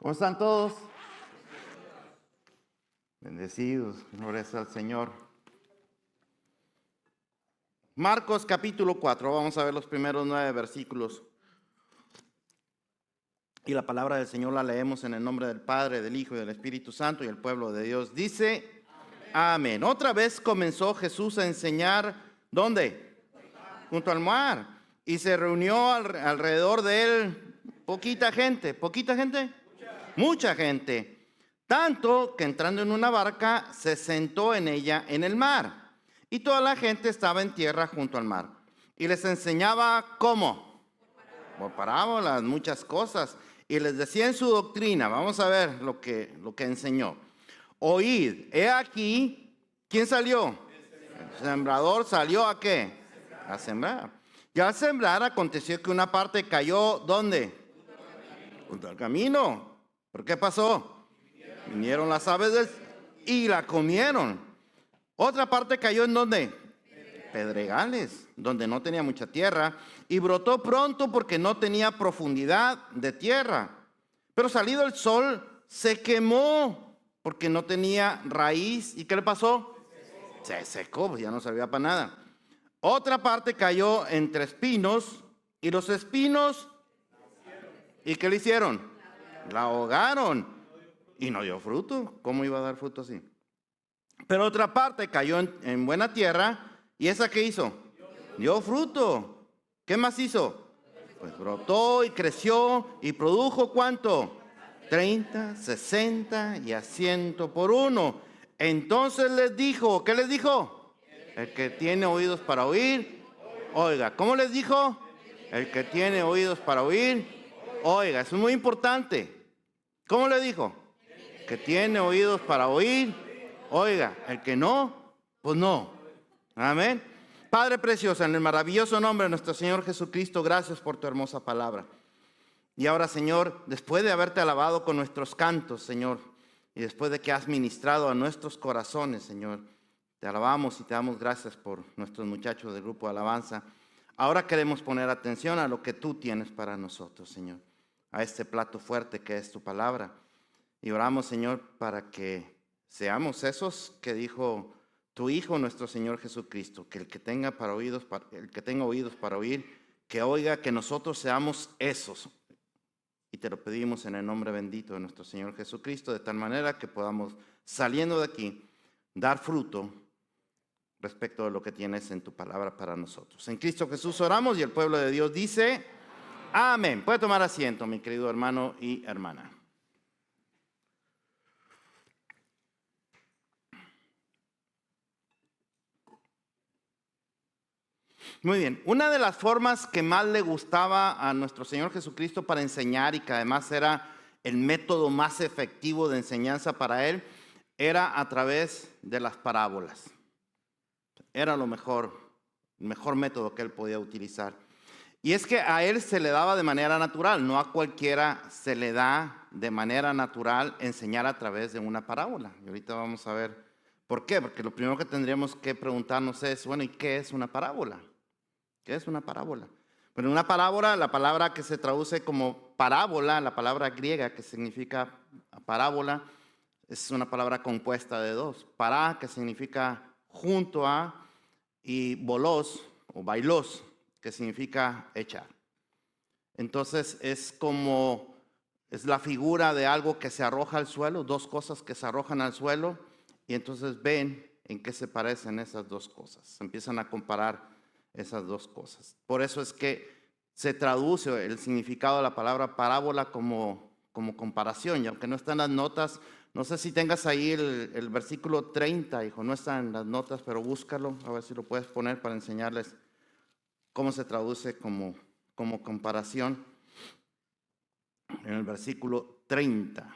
¿Cómo están todos? Bendecidos, gloria al Señor. Marcos capítulo 4, vamos a ver los primeros 9 versículos. Y la palabra del Señor la leemos en el nombre del Padre, del Hijo y del Espíritu Santo, y el pueblo de Dios dice, amén. Otra vez comenzó Jesús a enseñar, ¿dónde? Junto al mar. Y se reunió alrededor de él poquita gente. ¿Poquita gente? Mucha gente. Tanto que entrando en una barca se sentó en ella en el mar. Y toda la gente estaba en tierra junto al mar. Y les enseñaba cómo. Por parábolas, muchas cosas. Y les decía en su doctrina, vamos a ver lo que enseñó. Oíd, he aquí, ¿quién salió? El sembrador salió ¿a qué? A sembrar. Y al sembrar aconteció que una parte cayó, ¿dónde? Junto al camino. ¿Por qué pasó? Vinieron las aves y la comieron. Otra parte cayó ¿en dónde? Pedregales, donde no tenía mucha tierra, y brotó pronto porque no tenía profundidad de tierra. Pero salido el sol, se quemó porque no tenía raíz. ¿Y qué le pasó? Se secó, pues ya no servía para nada. Otra parte cayó entre espinos, y los espinos, ¿y qué le hicieron? La ahogaron, y no dio fruto. ¿Cómo iba a dar fruto así? Pero otra parte cayó en buena tierra, ¿y esa qué hizo? Dio fruto. ¿Qué más hizo? Pues brotó y creció y produjo ¿cuánto? 30, 60 y a 100 por uno. Entonces les dijo, ¿qué les dijo? El que tiene oídos para oír, oiga. ¿Cómo les dijo? El que tiene oídos para oír, oiga. Eso es muy importante. ¿Cómo le dijo? Que tiene oídos para oír, oiga. El que no, pues no. Amén. Padre precioso, en el maravilloso nombre de nuestro Señor Jesucristo, gracias por tu hermosa palabra. Y ahora, Señor, después de haberte alabado con nuestros cantos, Señor, y después de que has ministrado a nuestros corazones, Señor, te alabamos y te damos gracias por nuestros muchachos del grupo de alabanza. Ahora queremos poner atención a lo que tú tienes para nosotros, Señor, a este plato fuerte que es tu palabra. Y oramos, Señor, para que seamos esos que dijo tu Hijo, nuestro Señor Jesucristo, que el que tenga oídos para oír, que oiga, que nosotros seamos esos. Y te lo pedimos en el nombre bendito de nuestro Señor Jesucristo, de tal manera que podamos, saliendo de aquí, dar fruto respecto de lo que tienes en tu palabra para nosotros. En Cristo Jesús oramos y el pueblo de Dios dice, amén. Puede tomar asiento, mi querido hermano y hermana. Muy bien, una de las formas que más le gustaba a nuestro Señor Jesucristo para enseñar y que además era el método más efectivo de enseñanza para él, era a través de las parábolas. Era el mejor método que él podía utilizar. Y es que a él se le daba de manera natural, no a cualquiera se le da de manera natural enseñar a través de una parábola. Y ahorita vamos a ver por qué, porque lo primero que tendríamos que preguntarnos es, bueno, ¿y qué es una parábola? ¿Qué es una parábola? Bueno, una parábola, la palabra que se traduce como parábola, la palabra griega que significa parábola, es una palabra compuesta de dos. Pará, que significa junto a, y bolos o bailos, que significa echar. Entonces es la figura de algo que se arroja al suelo, dos cosas que se arrojan al suelo, y entonces ven en qué se parecen esas dos cosas. Se empiezan a comparar esas dos cosas. Por eso es que se traduce el significado de la palabra parábola como comparación. Y aunque no está en las notas, no sé si tengas ahí el versículo 30, hijo, no está en las notas, pero búscalo, a ver si lo puedes poner para enseñarles cómo se traduce como comparación. En el versículo 30.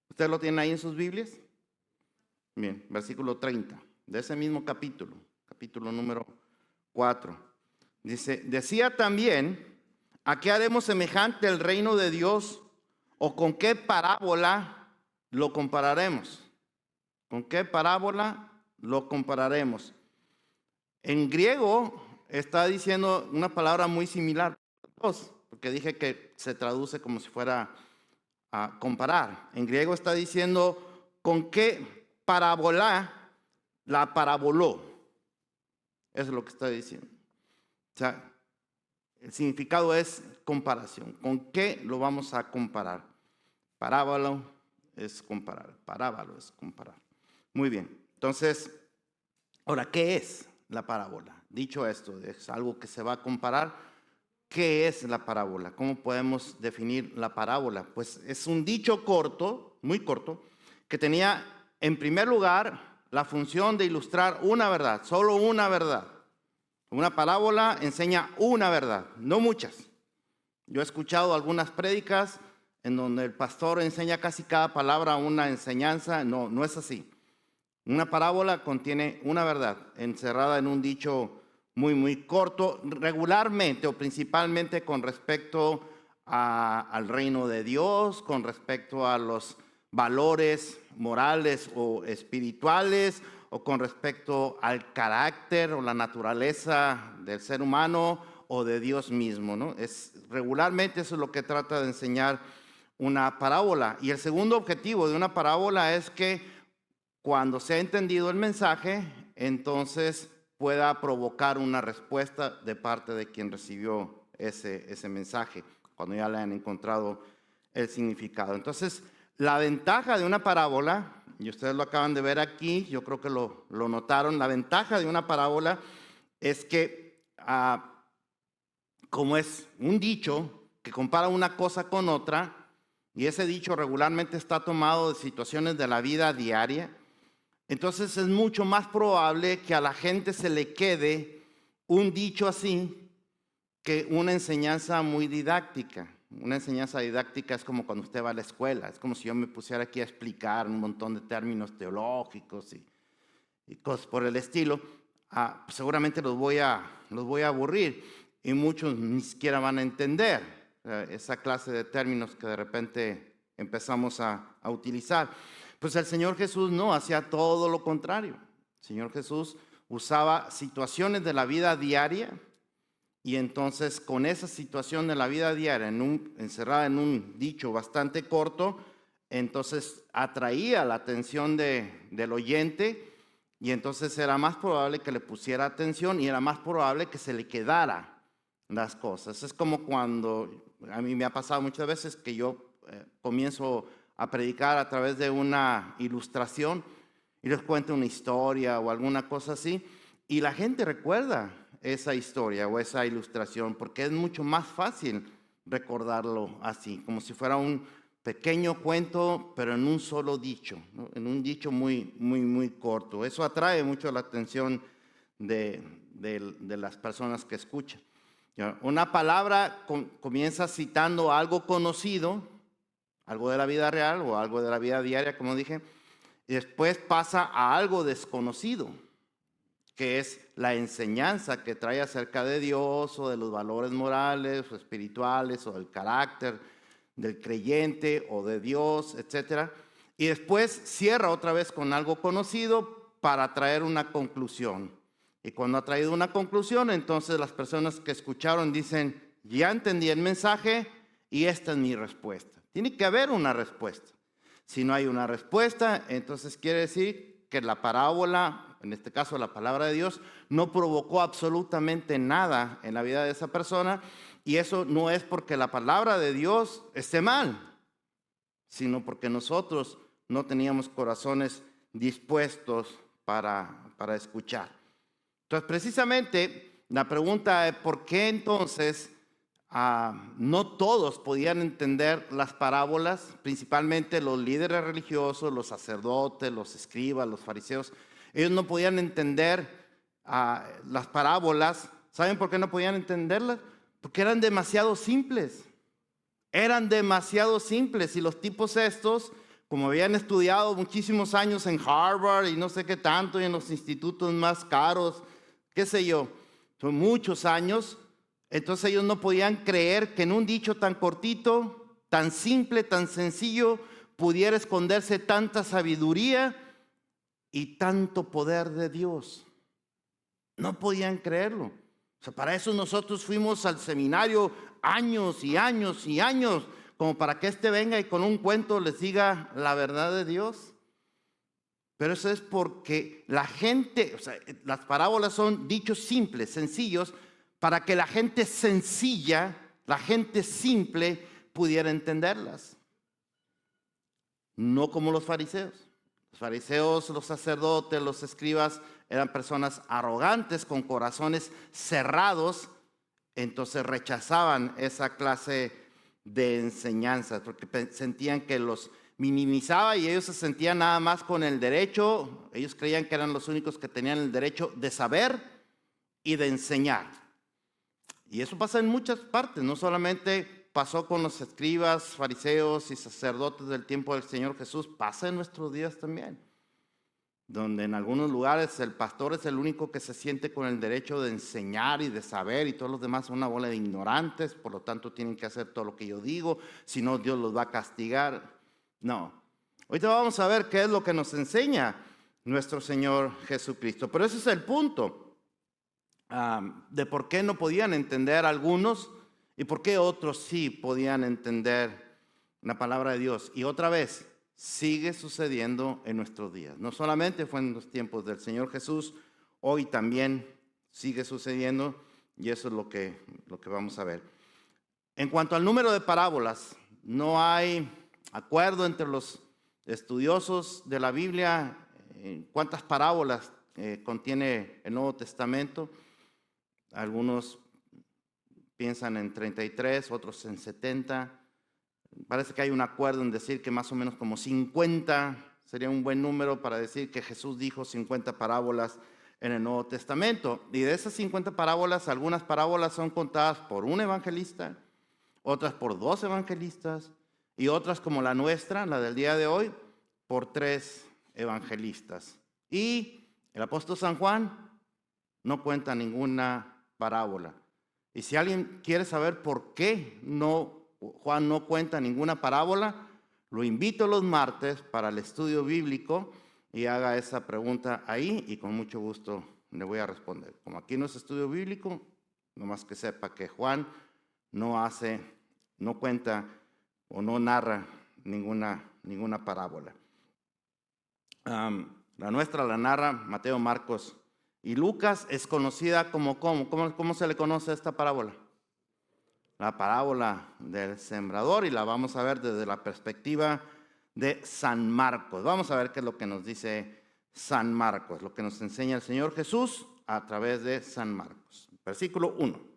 ¿Ustedes lo tienen ahí en sus Biblias? Bien, versículo 30, de ese mismo capítulo número 4. Dice, decía también, ¿a qué haremos semejante el reino de Dios? ¿O con qué parábola lo compararemos? ¿Con qué parábola lo compararemos? En griego está diciendo una palabra muy similar. porque dije que se traduce como si fuera a comparar. En griego está diciendo con qué parábola la paraboló. Eso es lo que está diciendo. O sea, el significado es comparación. ¿Con qué lo vamos a comparar? Parábola es comparar. Parábola es comparar. Muy bien. Entonces, ahora, ¿qué es la parábola? Dicho esto, es algo que se va a comparar. ¿Qué es la parábola? ¿Cómo podemos definir la parábola? Pues es un dicho corto, muy corto, que tenía en primer lugar la función de ilustrar una verdad, solo una verdad. Una parábola enseña una verdad, no muchas. Yo he escuchado algunas prédicas en donde el pastor enseña casi cada palabra una enseñanza. No, no es así. Una parábola contiene una verdad encerrada en un dicho muy corto, regularmente o principalmente con respecto al reino de Dios, con respecto a los valores morales o espirituales, o con respecto al carácter o la naturaleza del ser humano o de Dios mismo, ¿no? Regularmente eso es lo que trata de enseñar una parábola. Y el segundo objetivo de una parábola es que cuando se ha entendido el mensaje, entonces pueda provocar una respuesta de parte de quien recibió ese mensaje, cuando ya le han encontrado el significado. Entonces, la ventaja de una parábola, y ustedes lo acaban de ver aquí, yo creo que lo notaron, la ventaja de una parábola es que, como es un dicho que compara una cosa con otra, y ese dicho regularmente está tomado de situaciones de la vida diaria, entonces es mucho más probable que a la gente se le quede un dicho así que una enseñanza muy didáctica. Una enseñanza didáctica es como cuando usted va a la escuela, es como si yo me pusiera aquí a explicar un montón de términos teológicos y cosas por el estilo. Pues seguramente los voy a aburrir y muchos ni siquiera van a entender esa clase de términos que de repente empezamos a utilizar. Pues el Señor Jesús no, hacía todo lo contrario. El Señor Jesús usaba situaciones de la vida diaria. Y entonces con esa situación de la vida diaria encerrada en un dicho bastante corto, entonces atraía la atención del oyente y entonces era más probable que le pusiera atención y era más probable que se le quedara las cosas. Es como cuando a mí me ha pasado muchas veces que yo comienzo a predicar a través de una ilustración y les cuento una historia o alguna cosa así y la gente recuerda esa historia o esa ilustración, porque es mucho más fácil recordarlo así, como si fuera un pequeño cuento, pero en un solo dicho, ¿no? En un dicho muy corto. Eso atrae mucho la atención de las personas que escuchan. Una palabra comienza citando algo conocido, algo de la vida real o algo de la vida diaria, como dije, y después pasa a algo desconocido, que es la enseñanza que trae acerca de Dios o de los valores morales o espirituales o del carácter del creyente o de Dios, etc. Y después cierra otra vez con algo conocido para traer una conclusión. Y cuando ha traído una conclusión, entonces las personas que escucharon dicen, ya entendí el mensaje y esta es mi respuesta. Tiene que haber una respuesta. Si no hay una respuesta, entonces quiere decir que la parábola, en este caso la palabra de Dios, no provocó absolutamente nada en la vida de esa persona, y eso no es porque la palabra de Dios esté mal, sino porque nosotros no teníamos corazones dispuestos para escuchar. Entonces, precisamente, la pregunta es ¿por qué entonces no todos podían entender las parábolas? Principalmente los líderes religiosos, los sacerdotes, los escribas, los fariseos. Ellos no podían entender las parábolas. ¿Saben por qué no podían entenderlas? Porque eran demasiado simples. Eran demasiado simples. Y los tipos estos, como habían estudiado muchísimos años en Harvard y no sé qué tanto, y en los institutos más caros, qué sé yo, son muchos años, entonces ellos no podían creer que en un dicho tan cortito, tan simple, tan sencillo, pudiera esconderse tanta sabiduría y tanto poder de Dios. No podían creerlo. O sea, para eso nosotros fuimos al seminario años y años y años, como para que éste venga y con un cuento les diga la verdad de Dios. Pero eso es porque la gente, o sea, las parábolas son dichos simples, sencillos, para que la gente sencilla, la gente simple, pudiera entenderlas. No como los fariseos. Los fariseos, los sacerdotes, los escribas eran personas arrogantes con corazones cerrados, entonces rechazaban esa clase de enseñanzas porque sentían que los minimizaba y ellos se sentían nada más con el derecho, ellos creían que eran los únicos que tenían el derecho de saber y de enseñar. Y eso pasa en muchas partes, no solamente pasó con los escribas, fariseos y sacerdotes del tiempo del Señor Jesús, pasa en nuestros días también, donde en algunos lugares el pastor es el único que se siente con el derecho de enseñar y de saber y todos los demás son una bola de ignorantes, por lo tanto tienen que hacer todo lo que yo digo, si no Dios los va a castigar. No, ahorita vamos a ver qué es lo que nos enseña nuestro Señor Jesucristo, pero ese es el punto de por qué no podían entender algunos y por qué otros sí podían entender la palabra de Dios. Y otra vez, sigue sucediendo en nuestros días. No solamente fue en los tiempos del Señor Jesús, hoy también sigue sucediendo y eso es lo que vamos a ver. En cuanto al número de parábolas, no hay acuerdo entre los estudiosos de la Biblia en cuántas parábolas contiene el Nuevo Testamento. Algunos piensan en 33, otros en 70. Parece que hay un acuerdo en decir que más o menos como 50 sería un buen número para decir que Jesús dijo 50 parábolas en el Nuevo Testamento. Y de esas 50 parábolas, algunas parábolas son contadas por un evangelista, otras por 2 evangelistas, y otras como la nuestra, la del día de hoy, por 3 evangelistas. Y el apóstol San Juan no cuenta ninguna parábola. Y si alguien quiere saber por qué Juan no cuenta ninguna parábola, lo invito los martes para el estudio bíblico y haga esa pregunta ahí y con mucho gusto le voy a responder. Como aquí no es estudio bíblico, nomás que sepa que Juan no cuenta o no narra ninguna parábola. La nuestra la narra Mateo, Marcos y Lucas. Es conocida como ¿cómo se le conoce a esta parábola? La parábola del sembrador, y la vamos a ver desde la perspectiva de San Marcos. Vamos a ver qué es lo que nos dice San Marcos, lo que nos enseña el Señor Jesús a través de San Marcos. Versículo 1.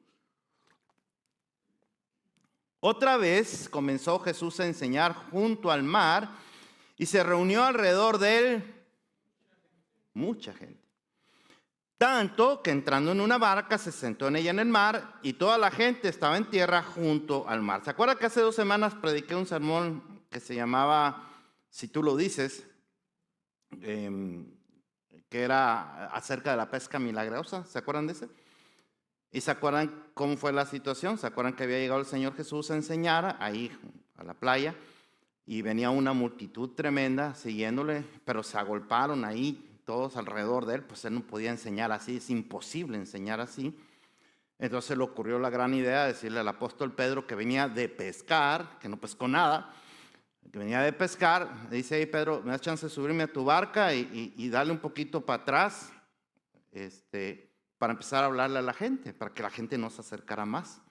Otra vez comenzó Jesús a enseñar junto al mar y se reunió alrededor de él mucha gente. Tanto que entrando en una barca se sentó en ella en el mar y toda la gente estaba en tierra junto al mar. ¿Se acuerdan que hace 2 semanas prediqué un sermón que se llamaba Si tú lo dices? Que era acerca de la pesca milagrosa. ¿Se acuerdan de ese? ¿Y se acuerdan cómo fue la situación? ¿Se acuerdan que había llegado el Señor Jesús a enseñar ahí a la playa? Y venía una multitud tremenda siguiéndole, pero se agolparon ahí todos alrededor de él, pues él no podía enseñar así, es imposible enseñar así. Entonces le ocurrió la gran idea de decirle al apóstol Pedro, que venía de pescar, que no pescó nada, que venía de pescar, le dice: hey Pedro, ¿me das chance de subirme a tu barca y darle un poquito para atrás? Para empezar a hablarle a la gente, para que la gente no se acercara más.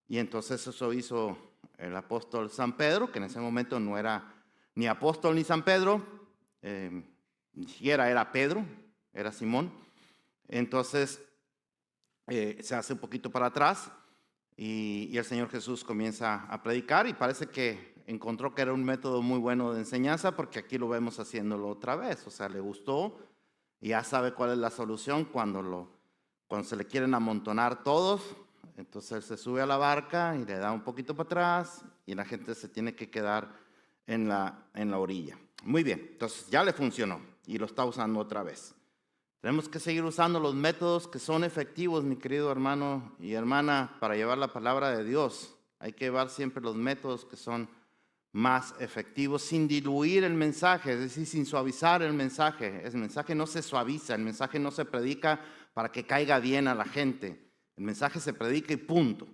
Y entonces eso hizo el apóstol San Pedro, que en ese momento no era ni apóstol ni San Pedro, ni siquiera era Pedro, era Simón. Entonces se hace un poquito para atrás y el Señor Jesús comienza a predicar, y parece que encontró que era un método muy bueno de enseñanza, porque aquí lo vemos haciéndolo otra vez. O sea, le gustó y ya sabe cuál es la solución cuando se le quieren amontonar todos. Entonces él se sube a la barca y le da un poquito para atrás y la gente se tiene que quedar en la orilla. Muy bien, entonces ya le funcionó y lo está usando otra vez. Tenemos que seguir usando los métodos que son efectivos, mi querido hermano y hermana, para llevar la palabra de Dios. Hay que llevar siempre los métodos que son más efectivos, sin diluir el mensaje, es decir, sin suavizar el mensaje. El mensaje no se suaviza, el mensaje no se predica para que caiga bien a la gente. El mensaje se predica y punto.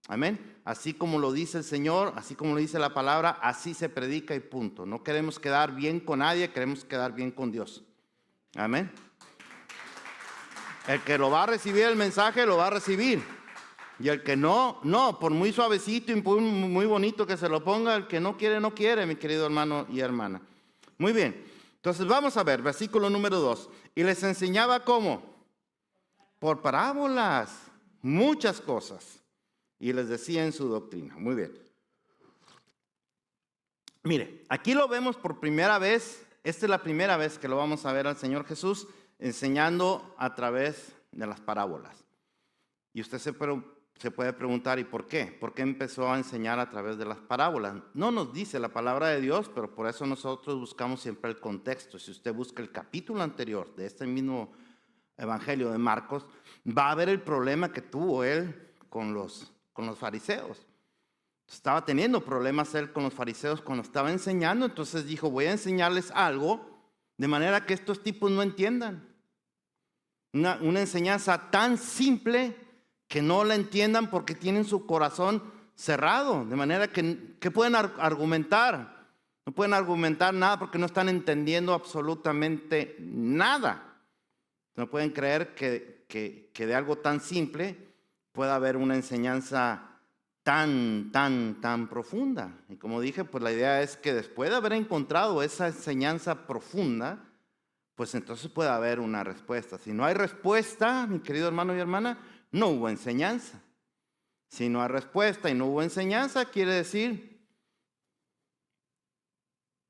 Amén. Así como lo dice el Señor, así como lo dice la palabra, así se predica y punto. No queremos quedar bien con nadie, queremos quedar bien con Dios. Amén. El que lo va a recibir el mensaje, lo va a recibir. Y el que no, por muy suavecito y muy bonito que se lo ponga, el que no quiere, no quiere, mi querido hermano y hermana. Muy bien. Entonces vamos a ver, versículo número 2. Y les enseñaba cómo. Por parábolas, muchas cosas. Y les decía en su doctrina. Muy bien. Mire, aquí lo vemos por primera vez. Esta es la primera vez que lo vamos a ver al Señor Jesús enseñando a través de las parábolas. Y usted se puede preguntar, ¿y por qué? ¿Por qué empezó a enseñar a través de las parábolas? No nos dice la palabra de Dios, pero por eso nosotros buscamos siempre el contexto. Si usted busca el capítulo anterior de este mismo Evangelio de Marcos, va a ver el problema que tuvo él con los fariseos. Estaba teniendo problemas él con los fariseos cuando estaba enseñando, entonces dijo, voy a enseñarles algo de manera que estos tipos no entiendan. Una enseñanza tan simple que no la entiendan porque tienen su corazón cerrado, de manera que pueden argumentar. No pueden argumentar nada porque no están entendiendo absolutamente nada. No pueden creer que de algo tan simple pueda haber una enseñanza tan profunda. Y como dije, pues la idea es que después de haber encontrado esa enseñanza profunda, pues entonces puede haber una respuesta. Si no hay respuesta, mi querido hermano y hermana, no hubo enseñanza. Si no hay respuesta y no hubo enseñanza, quiere decir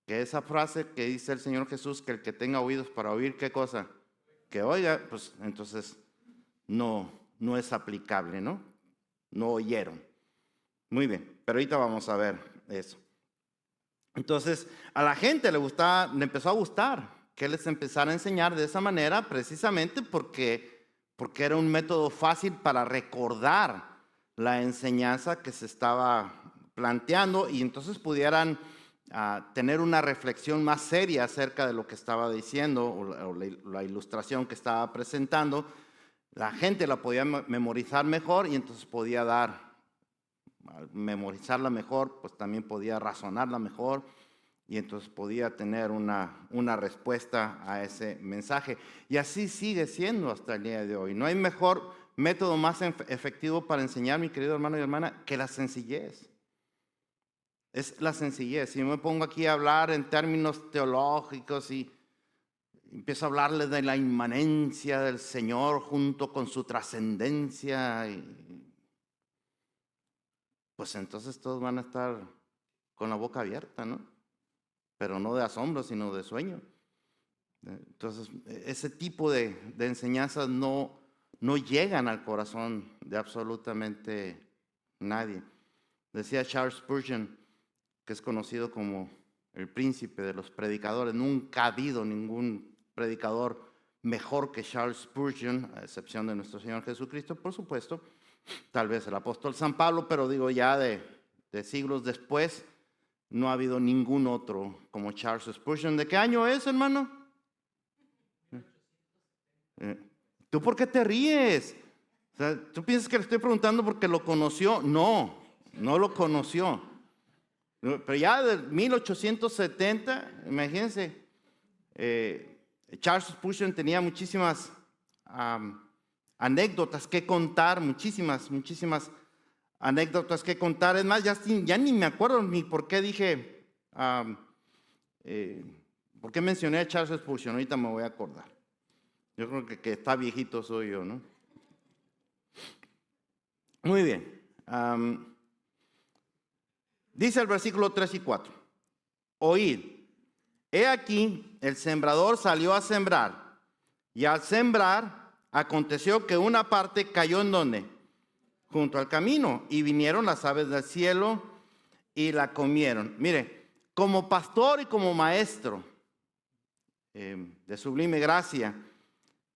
que esa frase que dice el Señor Jesús, que el que tenga oídos para oír, ¿qué cosa? Que oiga, pues entonces no es aplicable, ¿no? No oyeron. Muy bien, pero ahorita vamos a ver eso. Entonces, a la gente le empezó a gustar que les empezara a enseñar de esa manera, precisamente porque era un método fácil para recordar la enseñanza que se estaba planteando y entonces pudieran tener una reflexión más seria acerca de lo que estaba diciendo o la ilustración que estaba presentando. La gente la podía memorizar mejor y entonces podía al memorizarla mejor, pues también podía razonarla mejor y entonces podía tener una respuesta a ese mensaje. Y así sigue siendo hasta el día de hoy. No hay mejor método más efectivo para enseñar, mi querido hermano y hermana, que la sencillez. Es la sencillez. Si me pongo aquí a hablar en términos teológicos y empiezo a hablarles de la inmanencia del Señor junto con su trascendencia, pues entonces todos van a estar con la boca abierta, ¿no? Pero no de asombro, sino de sueño. Entonces, ese tipo de enseñanzas no llegan al corazón de absolutamente nadie. Decía Charles Spurgeon, que es conocido como el príncipe de los predicadores. Nunca ha habido ningún predicador mejor que Charles Spurgeon, a excepción de nuestro Señor Jesucristo, por supuesto. Tal vez el apóstol San Pablo, pero digo ya de siglos después, no ha habido ningún otro como Charles Spurgeon. ¿De qué año es, hermano? ¿Tú por qué te ríes? O sea, ¿tú piensas que le estoy preguntando porque lo conoció? No lo conoció. Pero ya de 1870, imagínense, Charles Spurgeon tenía muchísimas anécdotas que contar, muchísimas anécdotas que contar. Es más, ya ni me acuerdo ni por qué dije, por qué mencioné a Charles Spurgeon. Ahorita me voy a acordar. Yo creo que está viejito soy yo, ¿no? Muy bien. Dice el versículo 3 y 4. Oíd, he aquí, el sembrador salió a sembrar, y al sembrar aconteció que una parte cayó ¿en dónde? Junto al camino, y vinieron las aves del cielo y la comieron. Mire, como pastor y como maestro de sublime gracia,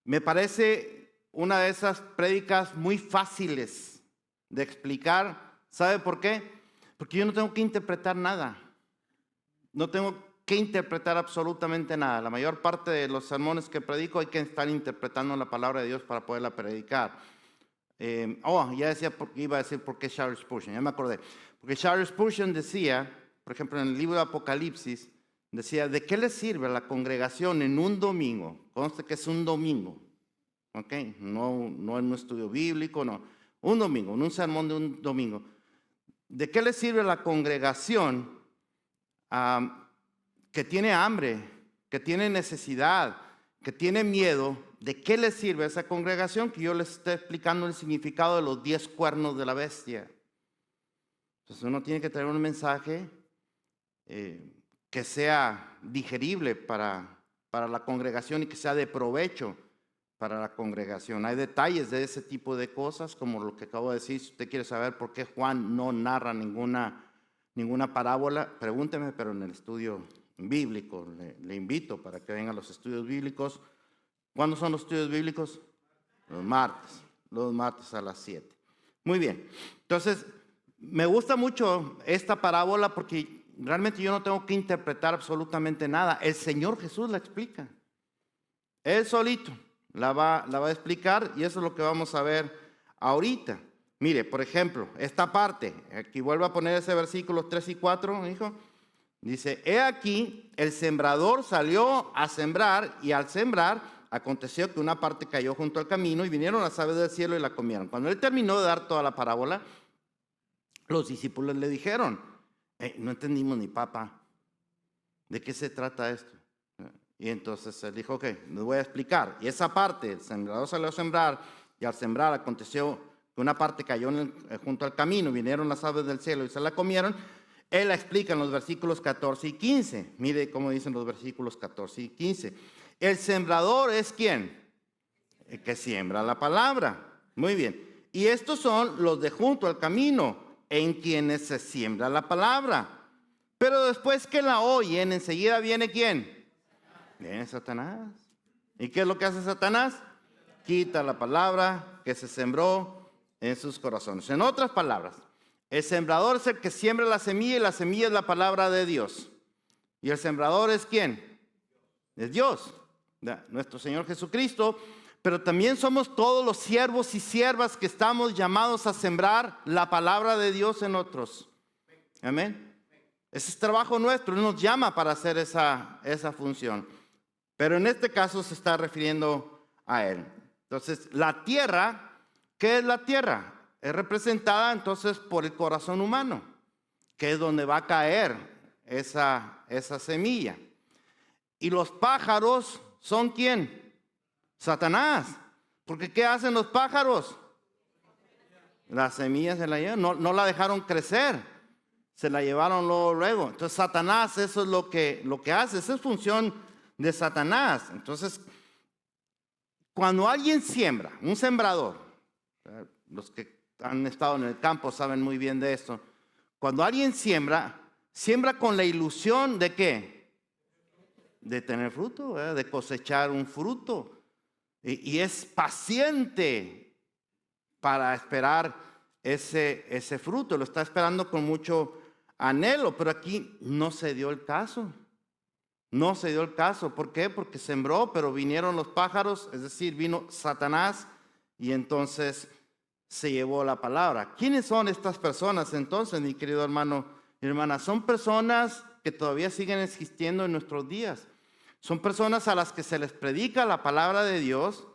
me parece una de esas prédicas muy fáciles de explicar. ¿Sabe por qué? Porque yo no tengo que interpretar nada. No tengo que interpretar absolutamente nada. La mayor parte de los sermones que predico hay que estar interpretando la palabra de Dios para poderla predicar. Ya decía, iba a decir por qué Charles Spurgeon, ya me acordé. Porque Charles Spurgeon decía, por ejemplo, en el libro de Apocalipsis, decía, ¿de qué le sirve a la congregación en un domingo? Conste que es un domingo, ¿ok? No en un estudio bíblico, no. Un domingo, en un sermón de un domingo. ¿De qué le sirve a la congregación que tiene hambre, que tiene necesidad, que tiene miedo? ¿De qué le sirve a esa congregación que yo les esté explicando el significado de los 10 cuernos de la bestia? Entonces uno tiene que traer un mensaje que sea digerible para la congregación y que sea de provecho para la congregación. Hay detalles de ese tipo de cosas, como lo que acabo de decir. Si usted quiere saber por qué Juan no narra ninguna parábola, pregúnteme, pero en el estudio bíblico le invito para que vengan los estudios bíblicos. ¿Cuándo son los estudios bíblicos? Los martes a las 7. Muy bien. Entonces, me gusta mucho esta parábola porque realmente yo no tengo que interpretar absolutamente nada. El Señor Jesús la explica. Él solito la va a explicar y eso es lo que vamos a ver ahorita. Mire, por ejemplo, esta parte, aquí vuelvo a poner ese versículo 3 y 4, hijo. Dice, he aquí, el sembrador salió a sembrar y al sembrar aconteció que una parte cayó junto al camino y vinieron las aves del cielo y la comieron. Cuando él terminó de dar toda la parábola, los discípulos le dijeron, no entendimos ni papa, ¿de qué se trata esto? Y entonces él dijo, ok, les voy a explicar. Y esa parte, el sembrador salió a sembrar y al sembrar aconteció que una parte cayó junto al camino, vinieron las aves del cielo y se la comieron. Él la explica en los versículos 14 y 15. Mire cómo dicen los versículos 14 y 15. El sembrador es ¿quién? El que siembra la palabra. Muy bien. Y estos son los de junto al camino, en quienes se siembra la palabra. Pero después que la oyen, enseguida viene ¿quién? Viene Satanás. ¿Y qué es lo que hace Satanás? Quita la palabra que se sembró en sus corazones. En otras palabras, el sembrador es el que siembra la semilla y la semilla es la palabra de Dios. ¿Y el sembrador es quién? Es Dios, nuestro Señor Jesucristo. Pero también somos todos los siervos y siervas que estamos llamados a sembrar la palabra de Dios en otros. Amén. Ese es trabajo nuestro, Él nos llama para hacer esa función. Pero en este caso se está refiriendo a Él. Entonces, la tierra, ¿qué es la tierra? Es representada entonces por el corazón humano, que es donde va a caer esa semilla. Y los pájaros son ¿quién? Satanás. Porque ¿qué hacen los pájaros? Las semillas se la llevan, no la dejaron crecer, se la llevaron luego. Entonces Satanás, eso es lo que hace, esa es función de Satanás. Entonces, cuando alguien siembra, un sembrador, los que han estado en el campo saben muy bien de esto. Cuando alguien siembra con la ilusión de ¿qué? De tener fruto, de cosechar un fruto. Y es paciente para esperar ese fruto. Lo está esperando con mucho anhelo, pero aquí no se dio el caso. No se dio el caso. ¿Por qué? Porque sembró, pero vinieron los pájaros, es decir, vino Satanás y entonces se llevó la palabra. ¿Quiénes son estas personas entonces, mi querido hermano y hermana? Son personas que todavía siguen existiendo en nuestros días. Son personas a las que se les predica la palabra de Dios,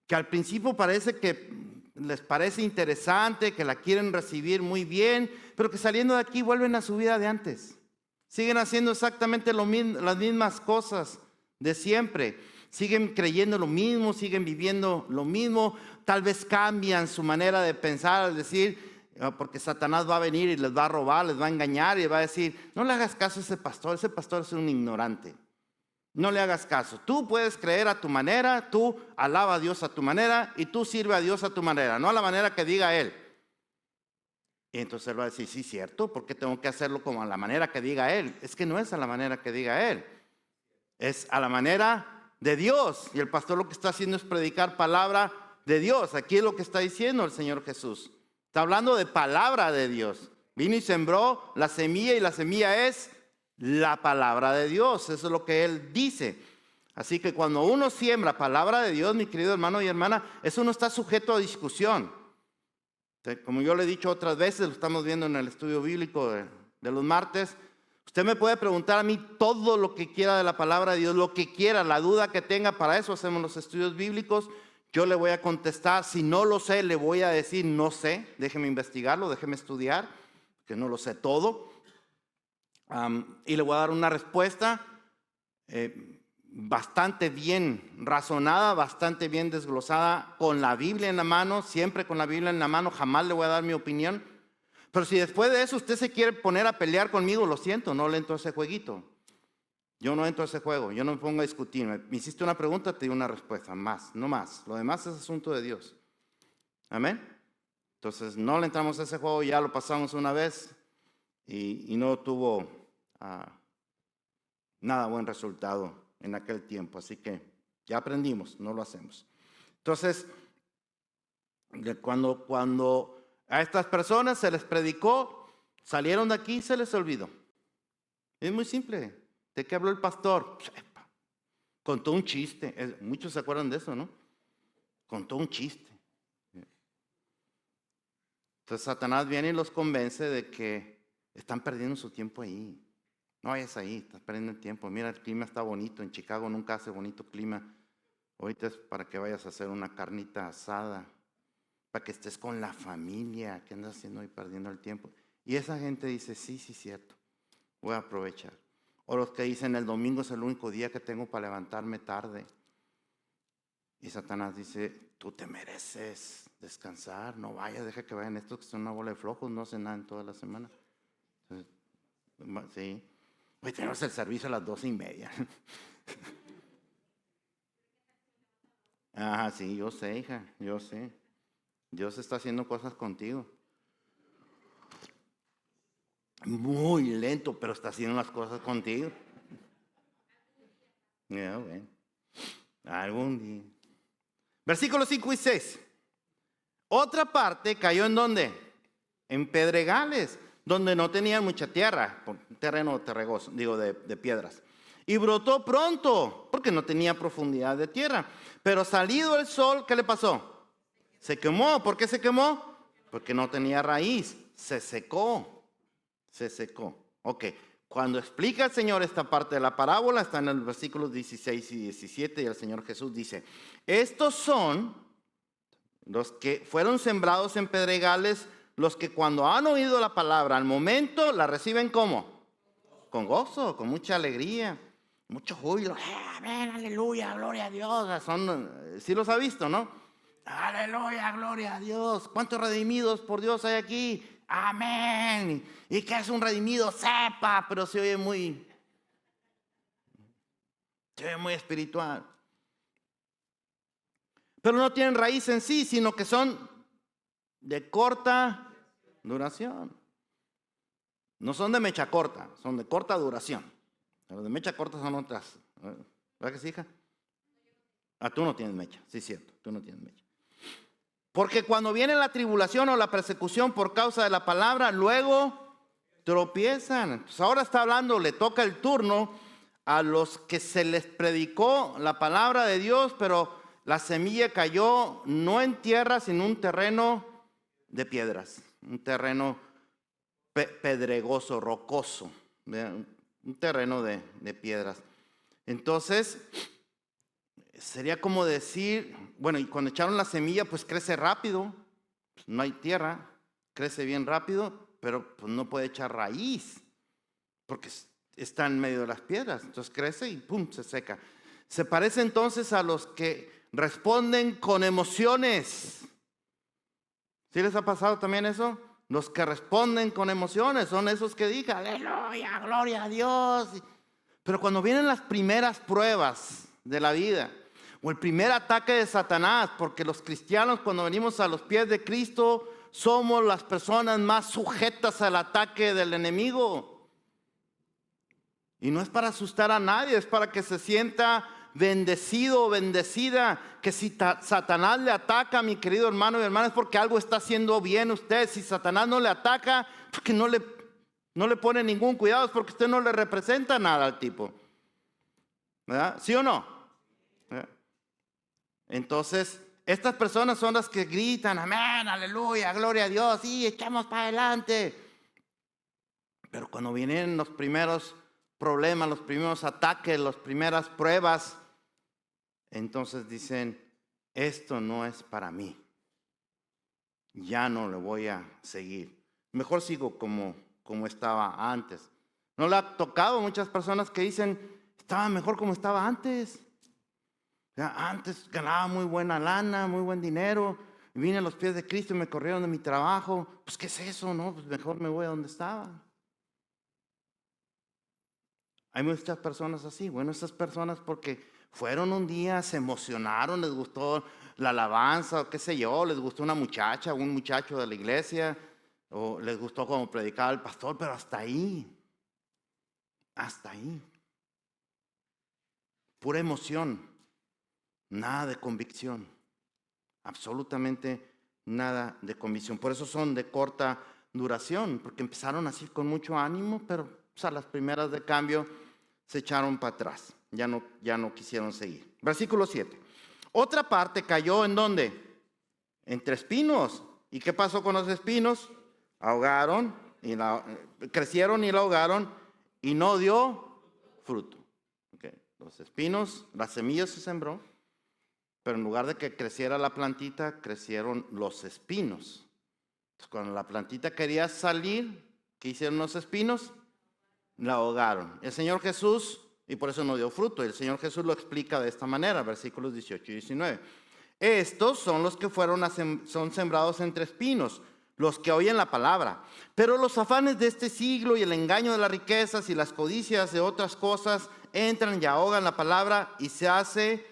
que al principio parece que les parece interesante, que la quieren recibir muy bien, pero que saliendo de aquí vuelven a su vida de antes. Siguen haciendo exactamente las mismas cosas de siempre. Siguen creyendo lo mismo, siguen viviendo lo mismo. Tal vez cambian su manera de pensar, al decir, porque Satanás va a venir y les va a robar, les va a engañar y va a decir, no le hagas caso a ese pastor es un ignorante. No le hagas caso. Tú puedes creer a tu manera, tú alaba a Dios a tu manera y tú sirve a Dios a tu manera, no a la manera que diga Él. Y entonces Él va a decir, sí, cierto, ¿por qué tengo que hacerlo como a la manera que diga Él? Es que no es a la manera que diga Él, es a la manera de Dios. Y el pastor lo que está haciendo es predicar palabra de Dios. Aquí es lo que está diciendo el Señor Jesús. Está hablando de palabra de Dios. Vino y sembró la semilla y la semilla es la palabra de Dios. Eso es lo que Él dice. Así que cuando uno siembra palabra de Dios, mi querido hermano y hermana, eso no está sujeto a discusión. Como yo le he dicho otras veces, lo estamos viendo en el estudio bíblico de los martes. Usted me puede preguntar a mí todo lo que quiera de la palabra de Dios, lo que quiera, la duda que tenga. Para eso hacemos los estudios bíblicos. Yo le voy a contestar. Si no lo sé, le voy a decir no sé. Déjeme investigarlo, déjeme estudiar, que no lo sé todo. Y le voy a dar una respuesta bastante bien razonada, bastante bien desglosada, con la Biblia en la mano, siempre con la Biblia en la mano. Jamás le voy a dar mi opinión. Pero si después de eso usted se quiere poner a pelear conmigo, lo siento, no le entro a ese jueguito. Yo no entro a ese juego, yo no me pongo a discutir. Me hiciste una pregunta, te di una respuesta, más, no más. Lo demás es asunto de Dios. Amén. Entonces no le entramos a ese juego, ya lo pasamos una vez y no tuvo nada buen resultado en aquel tiempo. Así que ya aprendimos, no lo hacemos. Entonces, cuando a estas personas se les predicó, salieron de aquí y se les olvidó. Es muy simple. ¿De qué habló el pastor? Contó un chiste. Muchos se acuerdan de eso, ¿no? Contó un chiste. Entonces Satanás viene y los convence de que están perdiendo su tiempo ahí. No vayas ahí, estás perdiendo el tiempo. Mira, el clima está bonito. En Chicago nunca hace bonito clima. Ahorita es para que vayas a hacer una carnita asada, para que estés con la familia. ¿Qué andas haciendo ahí perdiendo el tiempo? Y esa gente dice, sí, cierto, voy a aprovechar. O los que dicen, el domingo es el único día que tengo para levantarme tarde. Y Satanás dice, tú te mereces descansar, no vayas, deja que vayan estos que son una bola de flojos, no hacen nada en toda la semana. Entonces, sí, hoy tenemos el servicio a las 12:30. Sí, yo sé, hija, yo sé. Dios está haciendo cosas contigo. Muy lento, pero está haciendo las cosas contigo. Ya, bueno. Algún día. Versículos 5 y 6. Otra parte cayó ¿en dónde? En pedregales, donde no tenían mucha tierra, terreno terregoso, de piedras. Y brotó pronto, porque no tenía profundidad de tierra. Pero salido el sol, ¿qué le pasó? Se quemó. ¿Por qué se quemó? Porque no tenía raíz. Se secó. Ok. Cuando explica el Señor esta parte de la parábola, está en el versículos 16 y 17, y el Señor Jesús dice, estos son los que fueron sembrados en pedregales, los que cuando han oído la palabra, al momento la reciben ¿cómo? Con gozo, con mucha alegría, mucho júbilo. Amén, aleluya, gloria a Dios. Sí los ha visto, ¿no? Aleluya, gloria a Dios. ¿Cuántos redimidos por Dios hay aquí? Amén. ¿Y qué es un redimido? Sepa, pero se oye muy espiritual. Pero no tienen raíz en sí, sino que son de corta duración. No son de mecha corta, son de corta duración. Los de mecha corta son otras. ¿Verdad que sí, hija? Tú no tienes mecha, sí, cierto, tú no tienes mecha. Porque cuando viene la tribulación o la persecución por causa de la palabra, luego tropiezan. Entonces ahora está hablando, le toca el turno a los que se les predicó la palabra de Dios, pero la semilla cayó no en tierra, sino en un terreno de piedras, un terreno pedregoso, rocoso, un terreno de piedras. Entonces, sería como decir, bueno, y cuando echaron la semilla, pues crece rápido, no hay tierra, crece bien rápido, pero pues no puede echar raíz, porque está en medio de las piedras, entonces crece y pum, se seca. Se parece entonces a los que responden con emociones. ¿Sí les ha pasado también eso? Los que responden con emociones son esos que dicen, aleluya, gloria a Dios. Pero cuando vienen las primeras pruebas de la vida, o el primer ataque de Satanás, porque los cristianos cuando venimos a los pies de Cristo, somos las personas más sujetas al ataque del enemigo. Y no es para asustar a nadie, es para que se sienta bendecido o bendecida, que si Satanás le ataca, mi querido hermano y hermana, es porque algo está haciendo bien usted. Si Satanás no le ataca, porque no le pone ningún cuidado, es porque usted no le representa nada al tipo, ¿verdad? ¿Sí o no? ¿Verdad? Entonces, Estas personas son las que gritan, amén, aleluya, gloria a Dios, sí, echamos para adelante. Pero cuando vienen los primeros problemas, los primeros ataques, las primeras pruebas, entonces dicen, esto no es para mí. Ya no le voy a seguir. Mejor sigo como estaba antes. ¿No le ha tocado a muchas personas que dicen, estaba mejor como estaba antes? Ya, antes ganaba muy buena lana, muy buen dinero, y vine a los pies de Cristo y me corrieron de mi trabajo. Pues, ¿qué es eso? No, pues mejor me voy a donde estaba. Hay muchas personas así. Bueno, esas personas porque fueron un día, se emocionaron, les gustó la alabanza, o qué sé yo, les gustó una muchacha, un muchacho de la iglesia, o les gustó cómo predicaba el pastor, pero hasta ahí. Hasta ahí. Pura emoción. Nada de convicción, absolutamente nada de convicción. Por eso son de corta duración, porque empezaron así con mucho ánimo, pero a las primeras de cambio se echaron para atrás, ya no quisieron seguir. Versículo 7. Otra parte cayó ¿en dónde? Entre espinos. ¿Y qué pasó con los espinos? Ahogaron, crecieron y la ahogaron y no dio fruto. Okay. Los espinos, las semillas se sembró. Pero en lugar de que creciera la plantita, crecieron los espinos. Entonces, cuando la plantita quería salir, ¿qué hicieron los espinos? La ahogaron. El Señor Jesús, y por eso no dio fruto, el Señor Jesús lo explica de esta manera, versículos 18 y 19. Estos son los que son sembrados entre espinos, los que oyen la palabra. Pero los afanes de este siglo y el engaño de las riquezas y las codicias de otras cosas entran y ahogan la palabra y se hace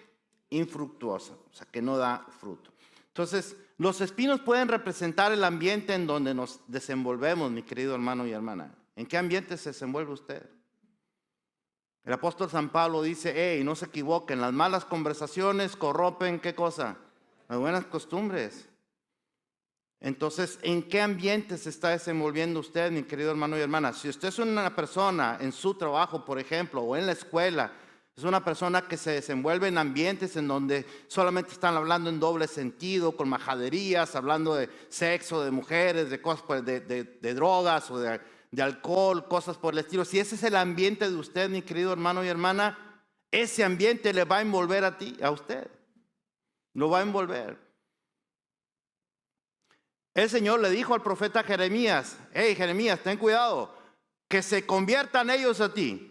infructuosa, o sea, que no da fruto. Entonces, los espinos pueden representar el ambiente en donde nos desenvolvemos, mi querido hermano y hermana. ¿En qué ambiente se desenvuelve usted? El apóstol San Pablo dice, hey, no se equivoquen, las malas conversaciones corrompen, ¿qué cosa? Las buenas costumbres. Entonces, ¿en qué ambiente se está desenvolviendo usted, mi querido hermano y hermana? Si usted es una persona en su trabajo, por ejemplo, o en la escuela, es una persona que se desenvuelve en ambientes en donde solamente están hablando en doble sentido, con majaderías, hablando de sexo, de mujeres, de cosas, de drogas o de alcohol, cosas por el estilo. Si ese es el ambiente de usted, mi querido hermano y hermana, ese ambiente le va a envolver a usted. Lo va a envolver. El Señor le dijo al profeta Jeremías, hey Jeremías, ten cuidado, que se conviertan ellos a ti.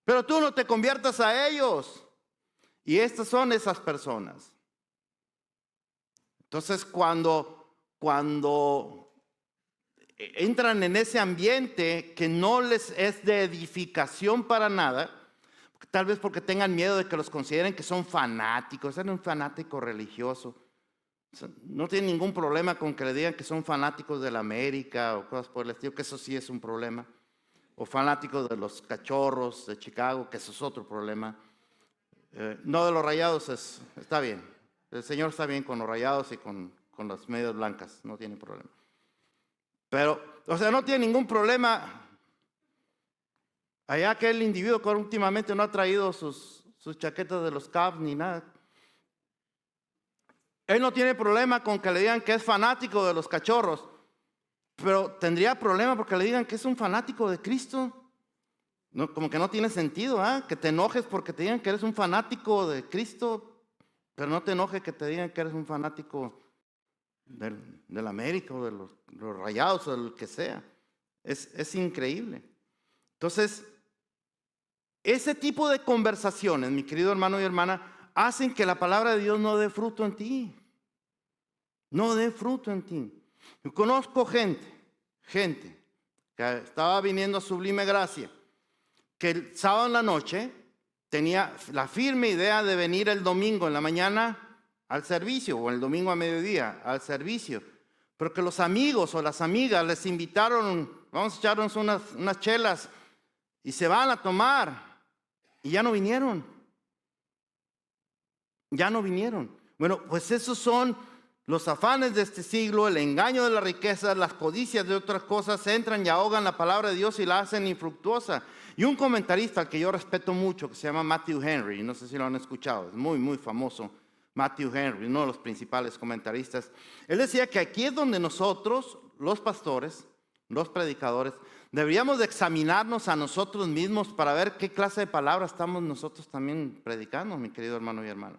Pero tú no te conviertas a ellos. Y estas son esas personas. Entonces, cuando entran en ese ambiente que no les es de edificación para nada, tal vez porque tengan miedo de que los consideren que son fanáticos, eres un fanático religioso. No tienen ningún problema con que le digan que son fanáticos de la América o cosas por el estilo, que eso sí es un problema. O fanáticos de los Cachorros de Chicago, que eso es otro problema. No de los Rayados, está bien. El Señor está bien con los Rayados y con las medias blancas, no tiene problema. Pero, o sea, no tiene ningún problema. Allá aquel individuo que últimamente no ha traído sus chaquetas de los Cavs ni nada. Él no tiene problema con que le digan que es fanático de los Cachorros. Pero tendría problema porque le digan que es un fanático de Cristo. No, como que no tiene sentido, que te enojes porque te digan que eres un fanático de Cristo, pero no te enojes que te digan que eres un fanático del América o de los Rayados o de lo que sea. Es increíble. Entonces, ese tipo de conversaciones, mi querido hermano y hermana, hacen que la palabra de Dios no dé fruto en ti. No dé fruto en ti. Yo conozco gente que estaba viniendo a Sublime Gracia, que el sábado en la noche tenía la firme idea de venir el domingo en la mañana al servicio, o el domingo a mediodía al servicio, pero que los amigos o las amigas les invitaron, vamos a echarnos unas chelas, y se van a tomar, y ya no vinieron. Bueno, pues esos son los afanes de este siglo, el engaño de las riquezas, las codicias de otras cosas, entran y ahogan la palabra de Dios y la hacen infructuosa. Y un comentarista al que yo respeto mucho, que se llama Matthew Henry, no sé si lo han escuchado, es muy, muy famoso Matthew Henry, uno de los principales comentaristas. Él decía que aquí es donde nosotros, los pastores, los predicadores, deberíamos de examinarnos a nosotros mismos para ver qué clase de palabras estamos nosotros también predicando, mi querido hermano y hermana.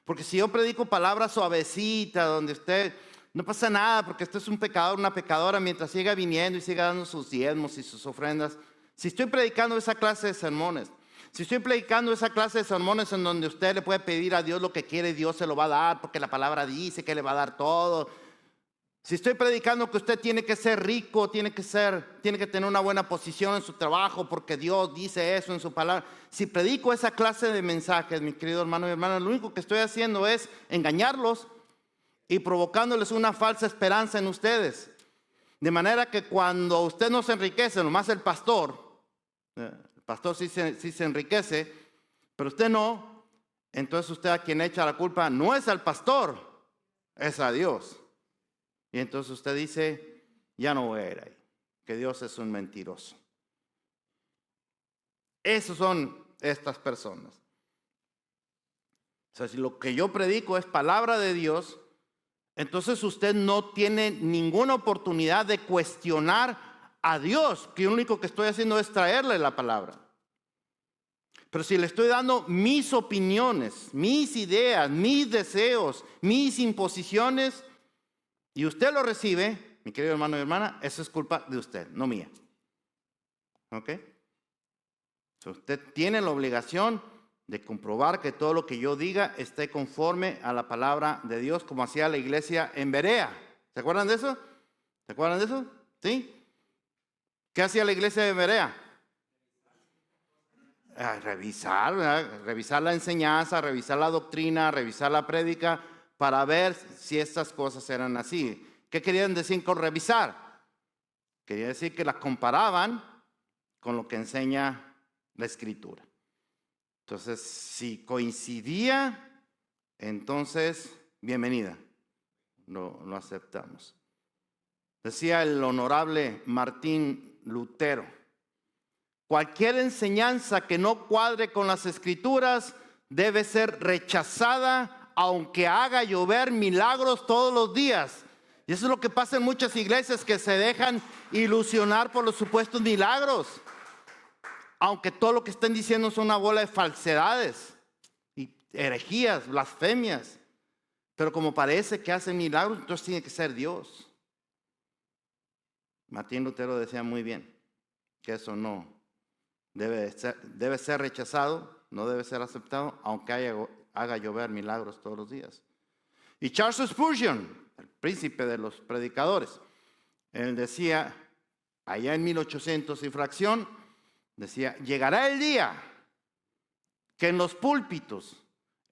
Porque si yo predico palabras suavecitas, donde usted no pasa nada, porque usted es un pecador, una pecadora, mientras siga viniendo y siga dando sus diezmos y sus ofrendas. Si estoy predicando esa clase de sermones, si estoy predicando esa clase de sermones en donde usted le puede pedir a Dios lo que quiere, Dios se lo va a dar, porque la palabra dice que le va a dar todo. Si estoy predicando que usted tiene que ser rico, tiene que tener una buena posición en su trabajo, porque Dios dice eso en su palabra. Si predico esa clase de mensajes, mi querido hermano y hermana, lo único que estoy haciendo es engañarlos y provocándoles una falsa esperanza en ustedes. De manera que cuando usted no se enriquece, nomás el pastor sí se enriquece, pero usted no, entonces usted a quien echa la culpa no es al pastor, es a Dios. Y entonces usted dice, ya no voy a ir ahí, que Dios es un mentiroso. Esos son estas personas. O sea, si lo que yo predico es palabra de Dios, entonces usted no tiene ninguna oportunidad de cuestionar a Dios, que lo único que estoy haciendo es traerle la palabra. Pero si le estoy dando mis opiniones, mis ideas, mis deseos, mis imposiciones, y usted lo recibe, mi querido hermano y hermana, eso es culpa de usted, no mía. ¿Ok? Usted tiene la obligación de comprobar que todo lo que yo diga esté conforme a la palabra de Dios, como hacía la iglesia en Berea. ¿Se acuerdan de eso? ¿Se acuerdan de eso? ¿Sí? ¿Qué hacía la iglesia de Berea? Revisar la enseñanza, revisar la doctrina, revisar la prédica, para ver si estas cosas eran así. ¿Qué querían decir con revisar? Quería decir que las comparaban con lo que enseña la Escritura. Entonces, si coincidía, entonces, bienvenida, lo aceptamos. Decía el honorable Martín Lutero, cualquier enseñanza que no cuadre con las Escrituras debe ser rechazada, aunque haga llover milagros todos los días. Y eso es lo que pasa en muchas iglesias, que se dejan ilusionar por los supuestos milagros, aunque todo lo que están diciendo son una bola de falsedades y herejías, blasfemias. Pero como parece que hacen milagros, entonces tiene que ser Dios. Martín Lutero decía muy bien que eso no debe ser rechazado, no debe ser aceptado, aunque haga llover milagros todos los días. Y Charles Spurgeon, el príncipe de los predicadores, él decía, allá en 1800 y fracción, decía, llegará el día que en los púlpitos,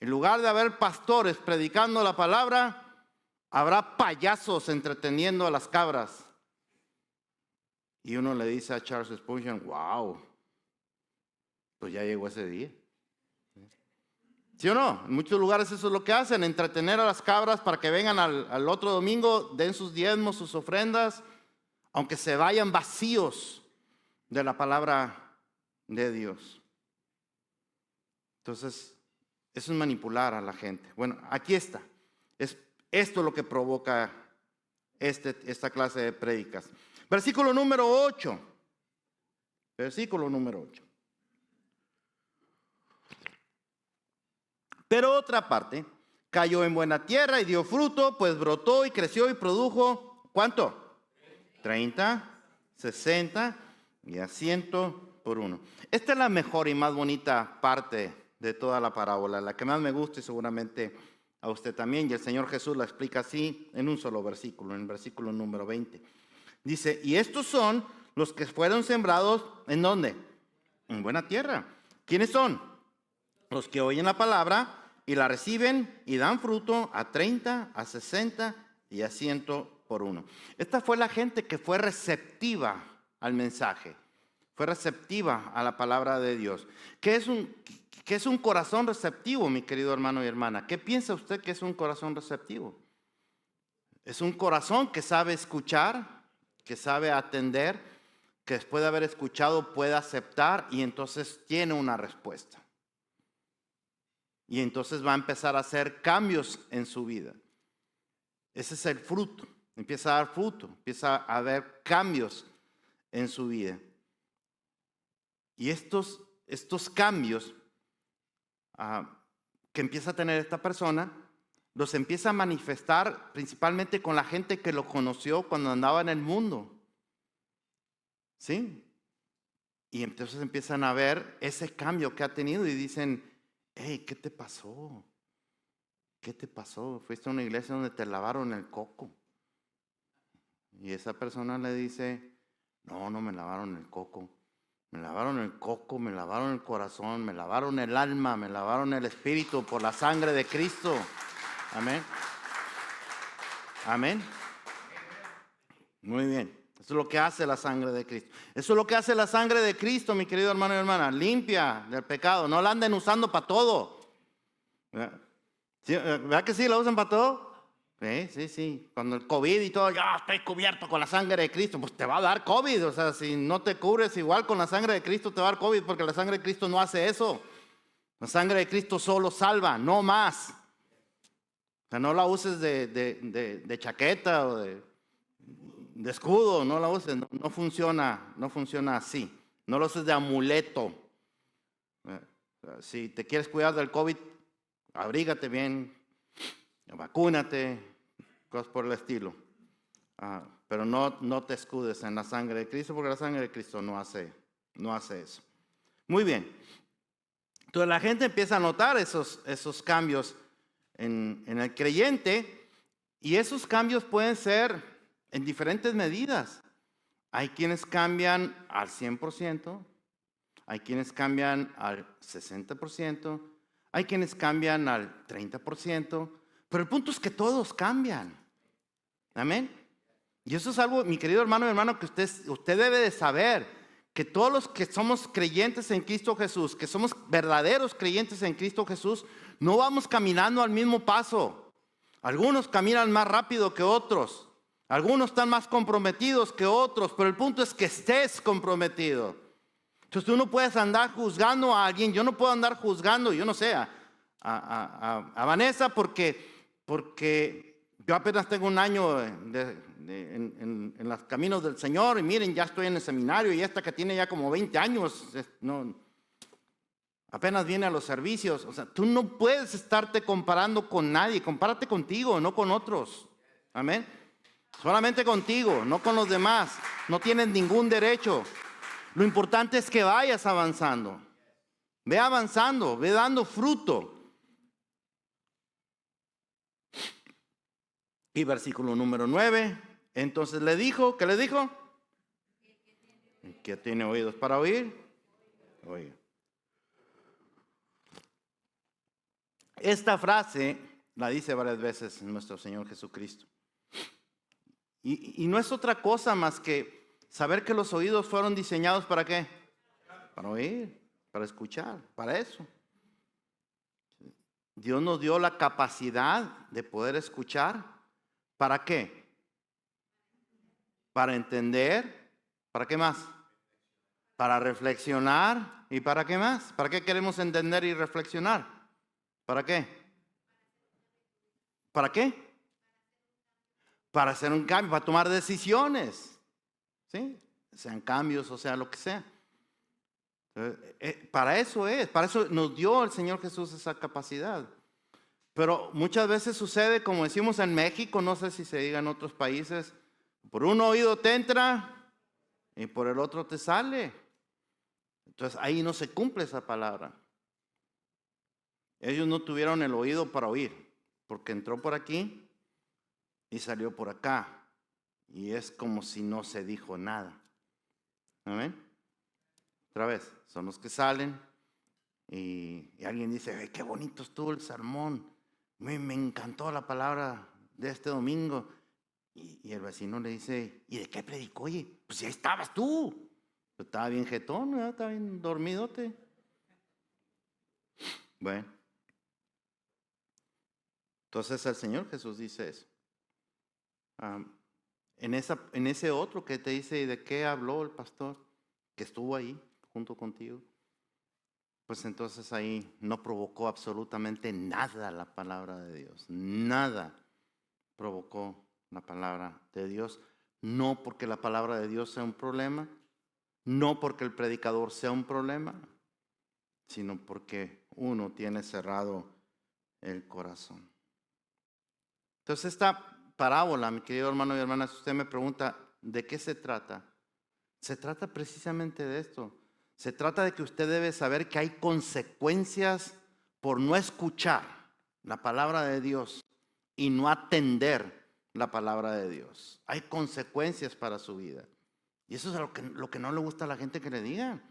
en lugar de haber pastores predicando la palabra, habrá payasos entreteniendo a las cabras. Y uno le dice a Charles Spurgeon, wow, pues ya llegó ese día. ¿Sí o no? En muchos lugares eso es lo que hacen, entretener a las cabras para que vengan al otro domingo, den sus diezmos, sus ofrendas, aunque se vayan vacíos de la palabra de Dios. Entonces, eso es manipular a la gente. Bueno, aquí está. Es esto lo que provoca esta clase de prédicas. Versículo número 8. Versículo número 8. Pero otra parte cayó en buena tierra y dio fruto, pues brotó y creció y produjo, ¿cuánto? 30, 60 y a 100 por uno. Esta es la mejor y más bonita parte de toda la parábola, la que más me gusta y seguramente a usted también. Y el Señor Jesús la explica así en un solo versículo, en el versículo número 20. Dice, y estos son los que fueron sembrados, ¿en dónde? En buena tierra. ¿Quiénes son? Los que oyen la palabra y la reciben y dan fruto a 30, a 60 y a 100 por uno. Esta fue la gente que fue receptiva al mensaje, fue receptiva a la palabra de Dios. ¿Qué es un corazón receptivo, mi querido hermano y hermana? ¿Qué piensa usted que es un corazón receptivo? Es un corazón que sabe escuchar, que sabe atender, que después de haber escuchado puede aceptar y entonces tiene una respuesta. Y entonces va a empezar a hacer cambios en su vida. Ese es el fruto. Empieza a dar fruto, empieza a haber cambios en su vida. Y estos cambios que empieza a tener esta persona, los empieza a manifestar principalmente con la gente que lo conoció cuando andaba en el mundo. ¿Sí? Y entonces empiezan a ver ese cambio que ha tenido y dicen, hey, ¿qué te pasó? ¿Qué te pasó? Fuiste a una iglesia donde te lavaron el coco. Y esa persona le dice, no me lavaron el coco. Me lavaron el coco, me lavaron el corazón, me lavaron el alma, me lavaron el espíritu por la sangre de Cristo. Amén. Amén. Muy bien. Eso es lo que hace la sangre de Cristo. Eso es lo que hace la sangre de Cristo, mi querido hermano y hermana. Limpia del pecado. No la anden usando para todo. ¿Verdad que sí? ¿La usan para todo? Sí. Cuando el COVID y todo, ya estoy cubierto con la sangre de Cristo, pues te va a dar COVID. O sea, si no te cubres igual con la sangre de Cristo, te va a dar COVID, porque la sangre de Cristo no hace eso. La sangre de Cristo solo salva, no más. O sea, no la uses de chaqueta o de escudo, no la uses, no funciona así. No lo uses de amuleto. Si te quieres cuidar del COVID, abrígate bien, vacúnate, cosas por el estilo. Pero no te escudes en la sangre de Cristo, porque la sangre de Cristo no hace eso. Muy bien. Entonces la gente empieza a notar esos cambios en el creyente, y esos cambios pueden ser en diferentes medidas. Hay quienes cambian al 100%, hay quienes cambian al 60%, hay quienes cambian al 30%, pero el punto es que todos cambian. Amén. Y eso es algo, mi querido hermano y hermano, que usted debe de saber, que todos los que somos creyentes en Cristo Jesús, que somos verdaderos creyentes en Cristo Jesús, no vamos caminando al mismo paso. Algunos caminan más rápido que otros, algunos están más comprometidos que otros, pero el punto es que estés comprometido. Entonces tú no puedes andar juzgando a alguien. Yo no puedo andar juzgando, yo no sé, a Vanessa porque yo apenas tengo un año en los caminos del Señor, y miren, ya estoy en el seminario, y esta que tiene ya como 20 años, apenas viene a los servicios. O sea, tú no puedes estarte comparando con nadie. Compárate contigo, no con otros. Amén. Solamente contigo, no con los demás. No tienes ningún derecho. Lo importante es que vayas avanzando. Ve avanzando, ve dando fruto. Y versículo número 9. Entonces le dijo, ¿qué le dijo? El que tiene oídos para oír, oiga. Esta frase la dice varias veces nuestro Señor Jesucristo. Y no es otra cosa más que saber que los oídos fueron diseñados ¿para qué? Para oír, para escuchar, para eso. Dios nos dio la capacidad de poder escuchar. ¿Para qué? Para entender. ¿Para qué más? Para reflexionar. ¿Y para qué más? ¿Para qué queremos entender y reflexionar? ¿Para qué? ¿Para qué? Para hacer un cambio, para tomar decisiones. ¿Sí? Sean cambios o sea lo que sea. Para eso nos dio el Señor Jesús esa capacidad. Pero muchas veces sucede, como decimos en México, no sé si se diga en otros países, por un oído te entra y por el otro te sale. Entonces ahí no se cumple esa palabra. Ellos no tuvieron el oído para oír, porque entró por aquí y salió por acá. Y es como si no se dijo nada. ¿Amén? Otra vez, son los que salen y alguien dice, qué bonito estuvo el sermón. Me encantó la palabra de este domingo. Y el vecino le dice, ¿y de qué predicó? Oye, pues ya estabas tú. Pero estaba bien jetón, ¿verdad? Estaba bien dormidote. Bueno. Entonces el Señor Jesús dice eso. En ese otro que te dice, ¿de qué habló el pastor? Que estuvo ahí junto contigo. pues entonces ahí no provocó absolutamente nada la palabra de Dios. Nada provocó la palabra de Dios. No porque la palabra de Dios sea un problema, no porque el predicador sea un problema, sino porque uno tiene cerrado el corazón. Entonces esta parábola, mi querido hermano y hermana, si usted me pregunta de qué se trata, se trata precisamente de esto. Se trata de que usted debe saber que hay consecuencias por no escuchar la palabra de Dios y no atender la palabra de Dios. Hay consecuencias para su vida. Y eso es lo que no le gusta a la gente que le digan.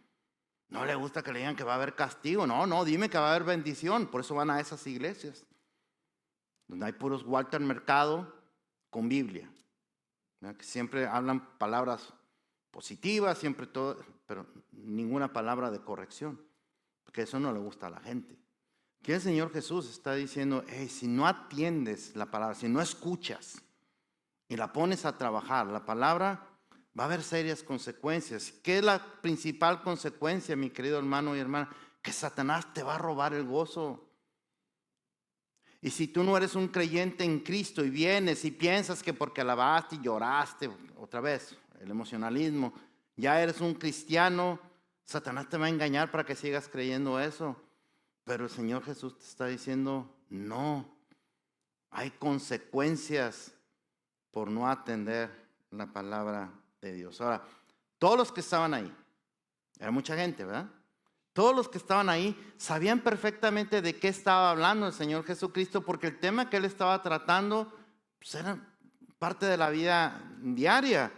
No le gusta que le digan que va a haber castigo. No, dime que va a haber bendición. Por eso van a esas iglesias donde hay puros Walter Mercado con Biblia, ¿verdad? Que siempre hablan palabras positivas, siempre todo, pero ninguna palabra de corrección, porque eso no le gusta a la gente. Que el Señor Jesús está diciendo, hey, si no atiendes la palabra, si no escuchas y la pones a trabajar, la palabra, va a haber serias consecuencias. ¿Qué es la principal consecuencia, mi querido hermano y hermana? Que Satanás te va a robar el gozo. Y si tú no eres un creyente en Cristo y vienes y piensas que porque alabaste y lloraste, otra vez, el emocionalismo, ya eres un cristiano, Satanás te va a engañar para que sigas creyendo eso. Pero el Señor Jesús te está diciendo, no, hay consecuencias por no atender la palabra de Dios. Ahora, todos los que estaban ahí, era mucha gente, ¿verdad? Todos los que estaban ahí sabían perfectamente de qué estaba hablando el Señor Jesucristo, porque el tema que Él estaba tratando pues, era parte de la vida diaria.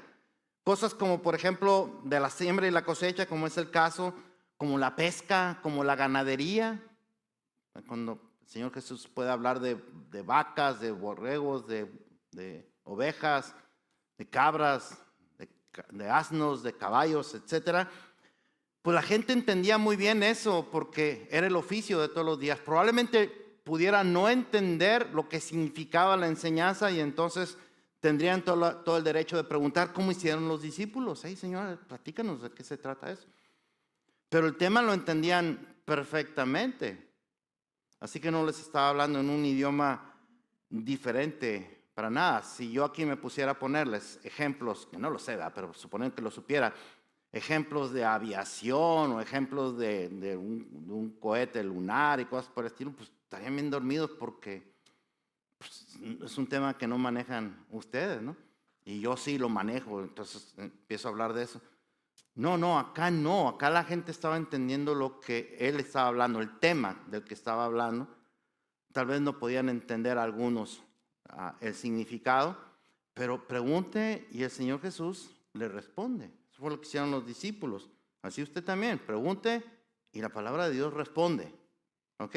Cosas como, por ejemplo, de la siembra y la cosecha, como es el caso, como la pesca, como la ganadería. Cuando el Señor Jesús puede hablar de vacas, de borregos, de ovejas, de cabras, de asnos, de caballos, etcétera. Pues la gente entendía muy bien eso porque era el oficio de todos los días. Probablemente pudiera no entender lo que significaba la enseñanza y entonces tendrían todo el derecho de preguntar cómo hicieron los discípulos. Hey, Señor, platícanos de qué se trata eso. Pero el tema lo entendían perfectamente. Así que no les estaba hablando en un idioma diferente para nada. Si yo aquí me pusiera a ponerles ejemplos, que no lo sé, pero suponer que lo supiera, ejemplos de aviación o ejemplos de un cohete lunar y cosas por el estilo, pues estarían bien dormidos porque pues, es un tema que no manejan ustedes, ¿no? Y yo sí lo manejo, entonces empiezo a hablar de eso. No, acá la gente estaba entendiendo lo que él estaba hablando, el tema del que estaba hablando. Tal vez no podían entender algunos el significado, pero pregunte y el Señor Jesús le responde. Eso fue lo que hicieron los discípulos. Así usted también, pregunte y la palabra de Dios responde. ¿Ok?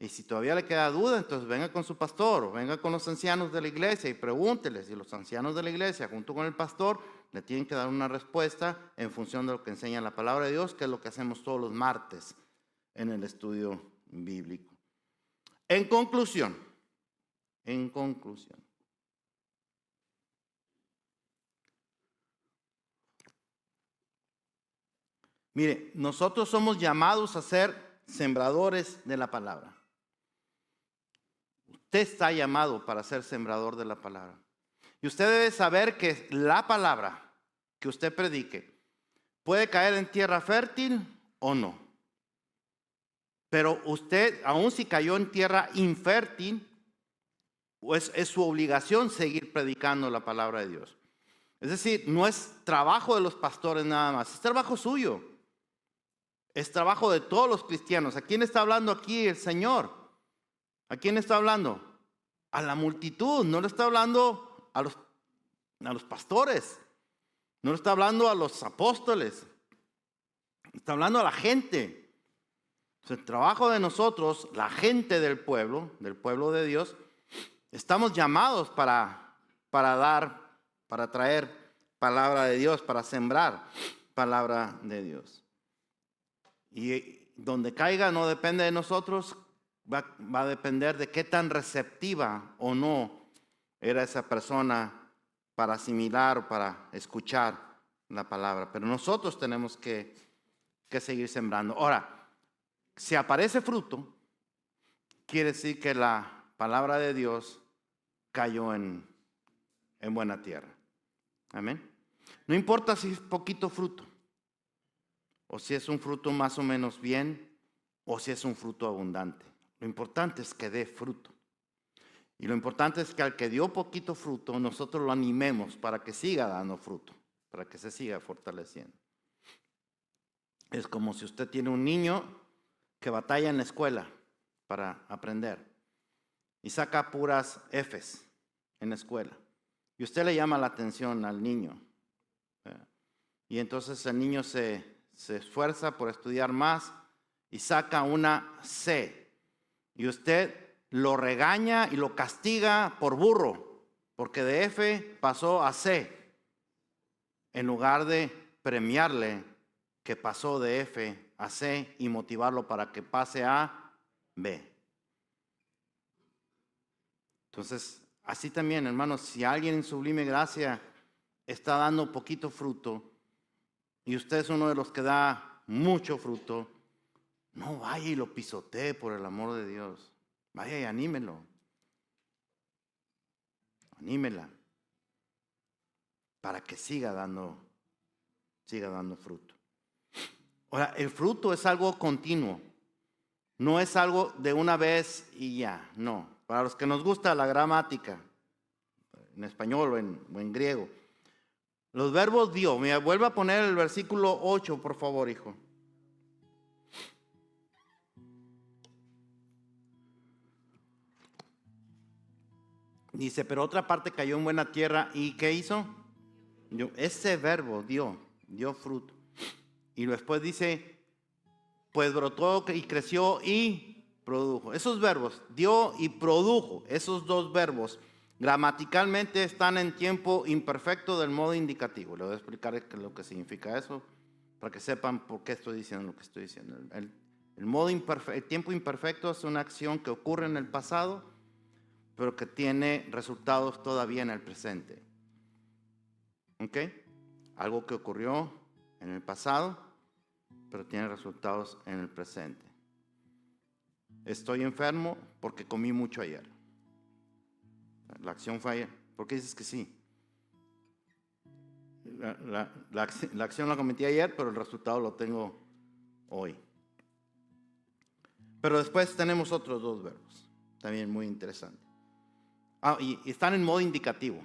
Y si todavía le queda duda, entonces venga con su pastor o venga con los ancianos de la iglesia y pregúnteles. Y los ancianos de la iglesia, junto con el pastor, le tienen que dar una respuesta en función de lo que enseña la palabra de Dios, que es lo que hacemos todos los martes en el estudio bíblico. En conclusión, mire, nosotros somos llamados a ser sembradores de la palabra. Usted está llamado para ser sembrador de la palabra. Y usted debe saber que la palabra que usted predique puede caer en tierra fértil o no. Pero usted, aun si cayó en tierra infértil, pues es su obligación seguir predicando la palabra de Dios. Es decir, no es trabajo de los pastores nada más, es trabajo suyo. Es trabajo de todos los cristianos. ¿A quién está hablando aquí el Señor? ¿A quién está hablando? A la multitud. No le está hablando a los pastores. No le está hablando a los apóstoles. Está hablando a la gente. El trabajo de nosotros, la gente del pueblo de Dios, estamos llamados para traer palabra de Dios, para sembrar palabra de Dios. Y donde caiga no depende de nosotros, va a depender de qué tan receptiva o no era esa persona para asimilar o para escuchar la palabra. Pero nosotros tenemos que seguir sembrando. Ahora, si aparece fruto, quiere decir que la palabra de Dios cayó en buena tierra. Amén. No importa si es poquito fruto, o si es un fruto más o menos bien, o si es un fruto abundante. Lo importante es que dé fruto. Y lo importante es que al que dio poquito fruto, nosotros lo animemos para que siga dando fruto, para que se siga fortaleciendo. Es como si usted tiene un niño que batalla en la escuela para aprender y saca puras Fs en la escuela. Y usted le llama la atención al niño. Y entonces el niño se esfuerza por estudiar más y saca una C. Y usted lo regaña y lo castiga por burro, porque de F pasó a C, en lugar de premiarle que pasó de F a C y motivarlo para que pase a B. Entonces, así también, hermanos, si alguien en sublime gracia está dando poquito fruto y usted es uno de los que da mucho fruto, no vaya y lo pisotee, por el amor de Dios. Vaya y anímelo. Anímela para que siga dando fruto. Ahora, el fruto es algo continuo. No es algo de una vez y ya. No. Para los que nos gusta la gramática, en español o en griego, los verbos dio. Me vuelve a poner el versículo 8, por favor, hijo. Dice, pero otra parte cayó en buena tierra. ¿Y qué hizo? Ese verbo dio fruto. Y después dice, pues brotó y creció y produjo. Esos verbos, dio y produjo, esos dos verbos, gramaticalmente están en tiempo imperfecto del modo indicativo. Le voy a explicar lo que significa eso, para que sepan por qué estoy diciendo lo que estoy diciendo. El tiempo imperfecto es una acción que ocurre en el pasado, pero que tiene resultados todavía en el presente. ¿Ok? Algo que ocurrió en el pasado, pero tiene resultados en el presente. Estoy enfermo porque comí mucho ayer. La acción fue ayer. ¿Por qué dices que sí? La acción la cometí ayer, pero el resultado lo tengo hoy. Pero después tenemos otros dos verbos, también muy interesantes. Y están en modo indicativo.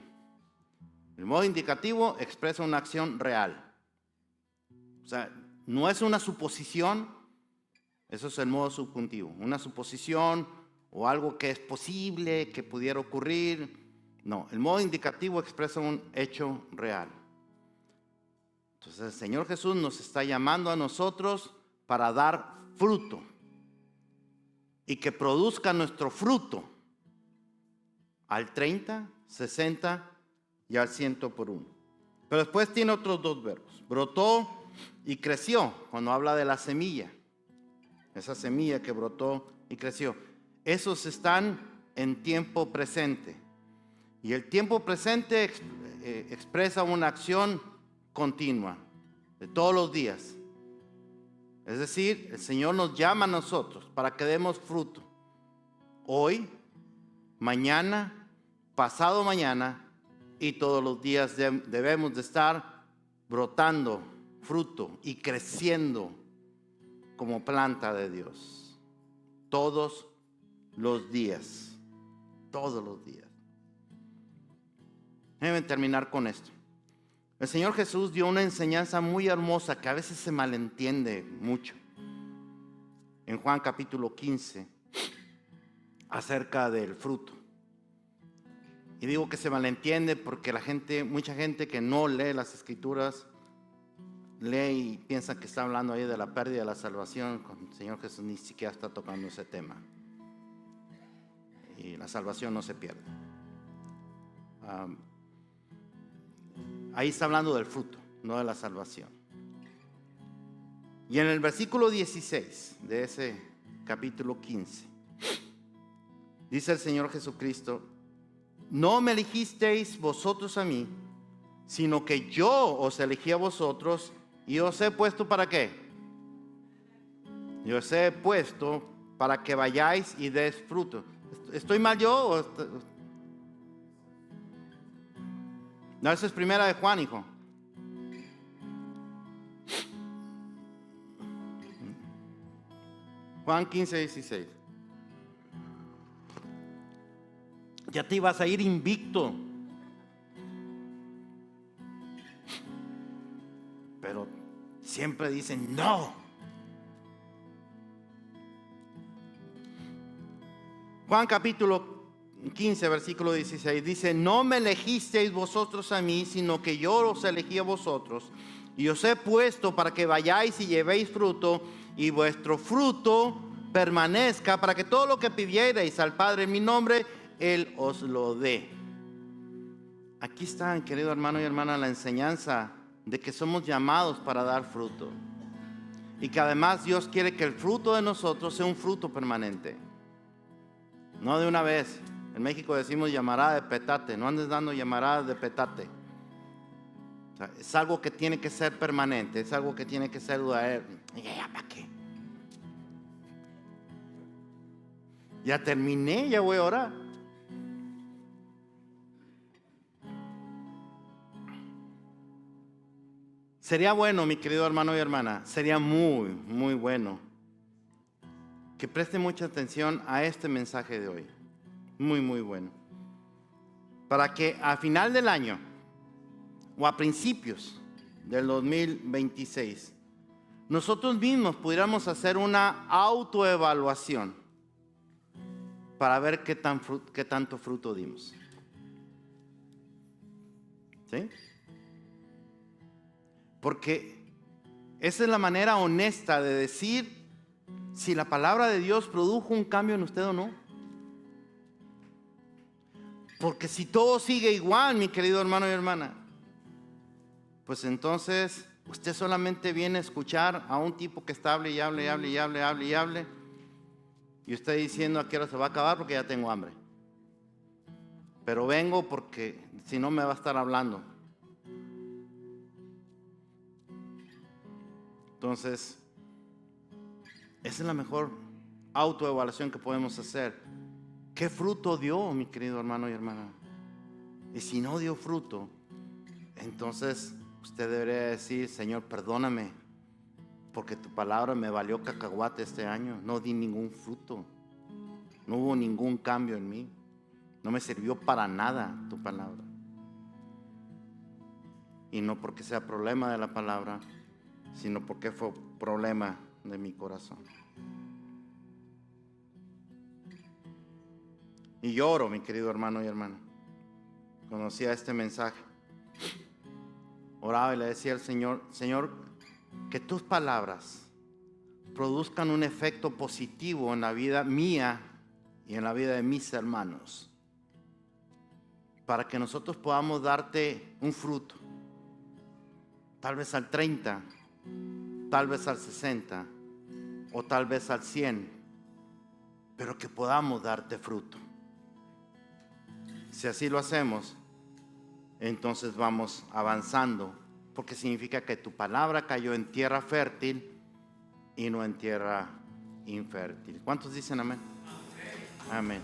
El modo indicativo expresa una acción real. O sea, no es una suposición, eso es el modo subjuntivo. Una suposición o algo que es posible, que pudiera ocurrir. No, el modo indicativo expresa un hecho real. Entonces el Señor Jesús nos está llamando a nosotros para dar fruto y que produzca nuestro fruto al 30, 60 y al 100 por uno. Pero después tiene otros dos verbos. Brotó y creció, cuando habla de la semilla. Esa semilla que brotó y creció. Esos están en tiempo presente. Y el tiempo presente expresa una acción continua, de todos los días. Es decir, el Señor nos llama a nosotros para que demos fruto. Hoy, mañana, pasado mañana y todos los días debemos de estar brotando fruto y creciendo como planta de Dios. Todos los días. Todos los días. Déjenme terminar con esto. El Señor Jesús dio una enseñanza muy hermosa que a veces se malentiende mucho. En Juan capítulo 15, acerca del fruto. Y digo que se malentiende porque mucha gente que no lee las Escrituras, lee y piensa que está hablando ahí de la pérdida de la salvación, cuando el Señor Jesús ni siquiera está tocando ese tema. Y la salvación no se pierde. Ahí está hablando del fruto, no de la salvación. Y en el versículo 16 de ese capítulo 15, dice el Señor Jesucristo: no me elegisteis vosotros a mí, sino que yo os elegí a vosotros y os he puesto ¿para qué? Yo os he puesto para que vayáis y des fruto. ¿Estoy mal yo? No, eso es primera de Juan, hijo. Juan 15, 16. Ya te ibas a ir invicto. Pero siempre dicen no. Juan capítulo 15, versículo 16 dice: no me elegisteis vosotros a mí, sino que yo os elegí a vosotros, y os he puesto para que vayáis y llevéis fruto, y vuestro fruto permanezca, para que todo lo que pidierais al Padre en mi nombre, Él os lo dé. Aquí está, querido hermano y hermana, la enseñanza de que somos llamados para dar fruto, y que además Dios quiere que el fruto de nosotros sea un fruto permanente, no de una vez. En México decimos llamarada de petate. No andes dando llamaradas de petate. O sea, es algo que tiene que ser permanente, es algo que tiene que ser duradero. ¿Ya para qué? Ya terminé, ya voy a orar. Sería bueno, mi querido hermano y hermana, sería muy, muy bueno que preste mucha atención a este mensaje de hoy. Muy, muy bueno. Para que a final del año o a principios del 2026 nosotros mismos pudiéramos hacer una autoevaluación para ver qué tanto fruto dimos. ¿Sí? Porque esa es la manera honesta de decir si la palabra de Dios produjo un cambio en usted o no. Porque si todo sigue igual, mi querido hermano y hermana, pues entonces usted solamente viene a escuchar a un tipo que está hable y hable y hable y hable y hable y hable, y usted diciendo a qué hora se va a acabar porque ya tengo hambre. Pero vengo porque si no me va a estar hablando. Entonces, esa es la mejor autoevaluación que podemos hacer. ¿Qué fruto dio, mi querido hermano y hermana? Y si no dio fruto, entonces usted debería decir: Señor, perdóname, porque tu palabra me valió cacahuate este año. No di ningún fruto, no hubo ningún cambio en mí, no me sirvió para nada tu palabra. Y no porque sea problema de la palabra, sino porque fue problema de mi corazón. Y lloro, mi querido hermano y hermana. Conocía este mensaje. Oraba y le decía al Señor: Señor, que tus palabras produzcan un efecto positivo en la vida mía y en la vida de mis hermanos, para que nosotros podamos darte un fruto, tal vez al 30, tal vez al 60 o tal vez al 100, pero que podamos darte fruto. Si así lo hacemos, entonces vamos avanzando, porque significa que tu palabra cayó en tierra fértil y no en tierra infértil. ¿Cuántos dicen amén? Amén.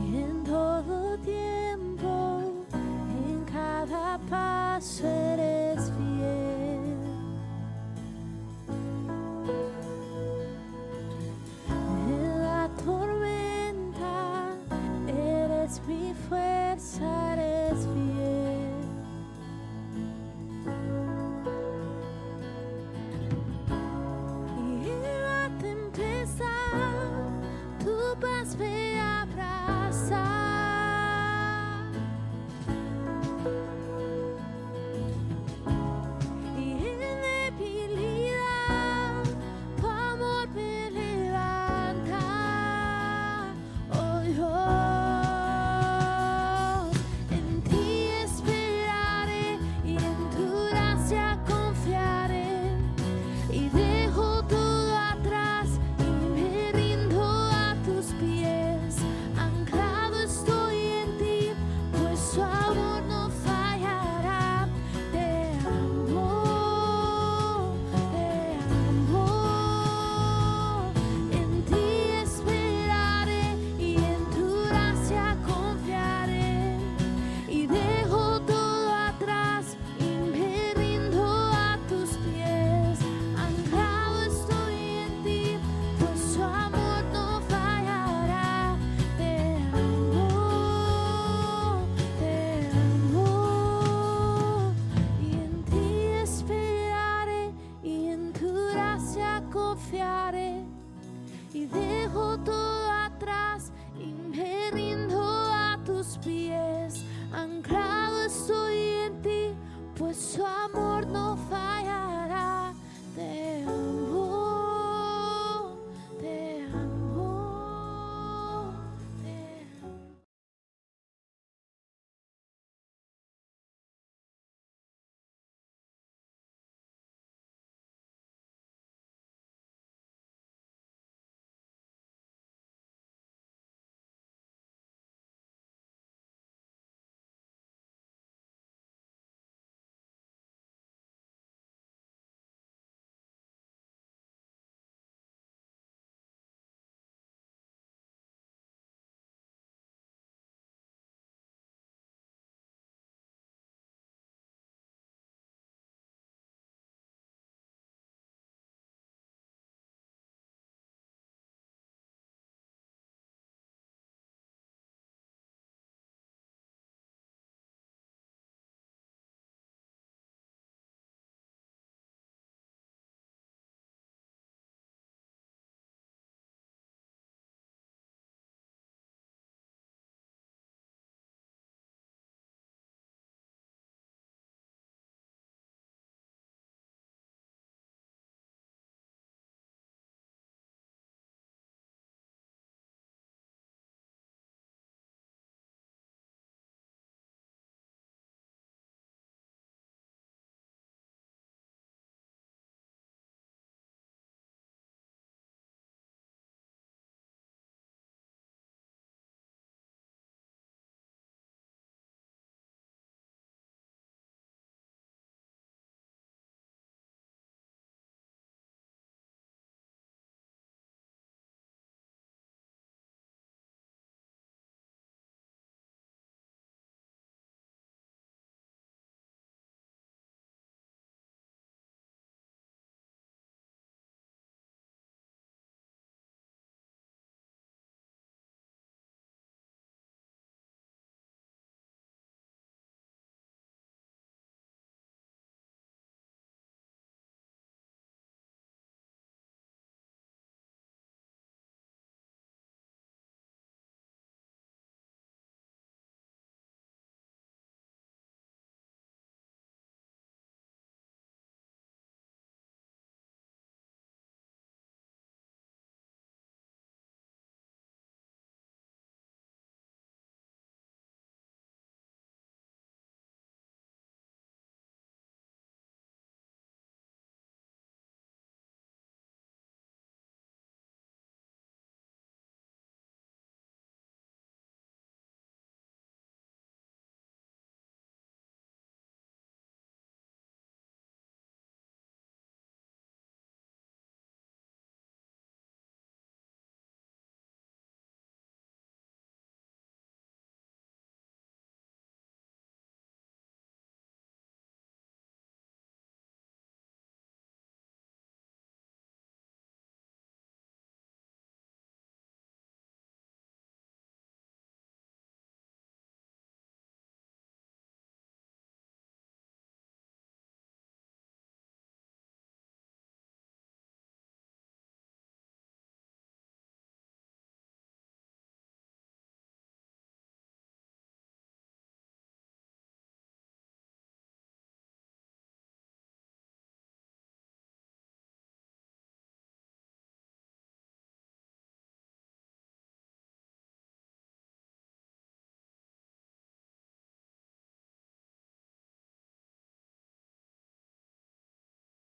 Y en todo tiempo, en cada paso eres fiel. En la tormenta eres mi fuerza, eres fiel. pues su amor no falla.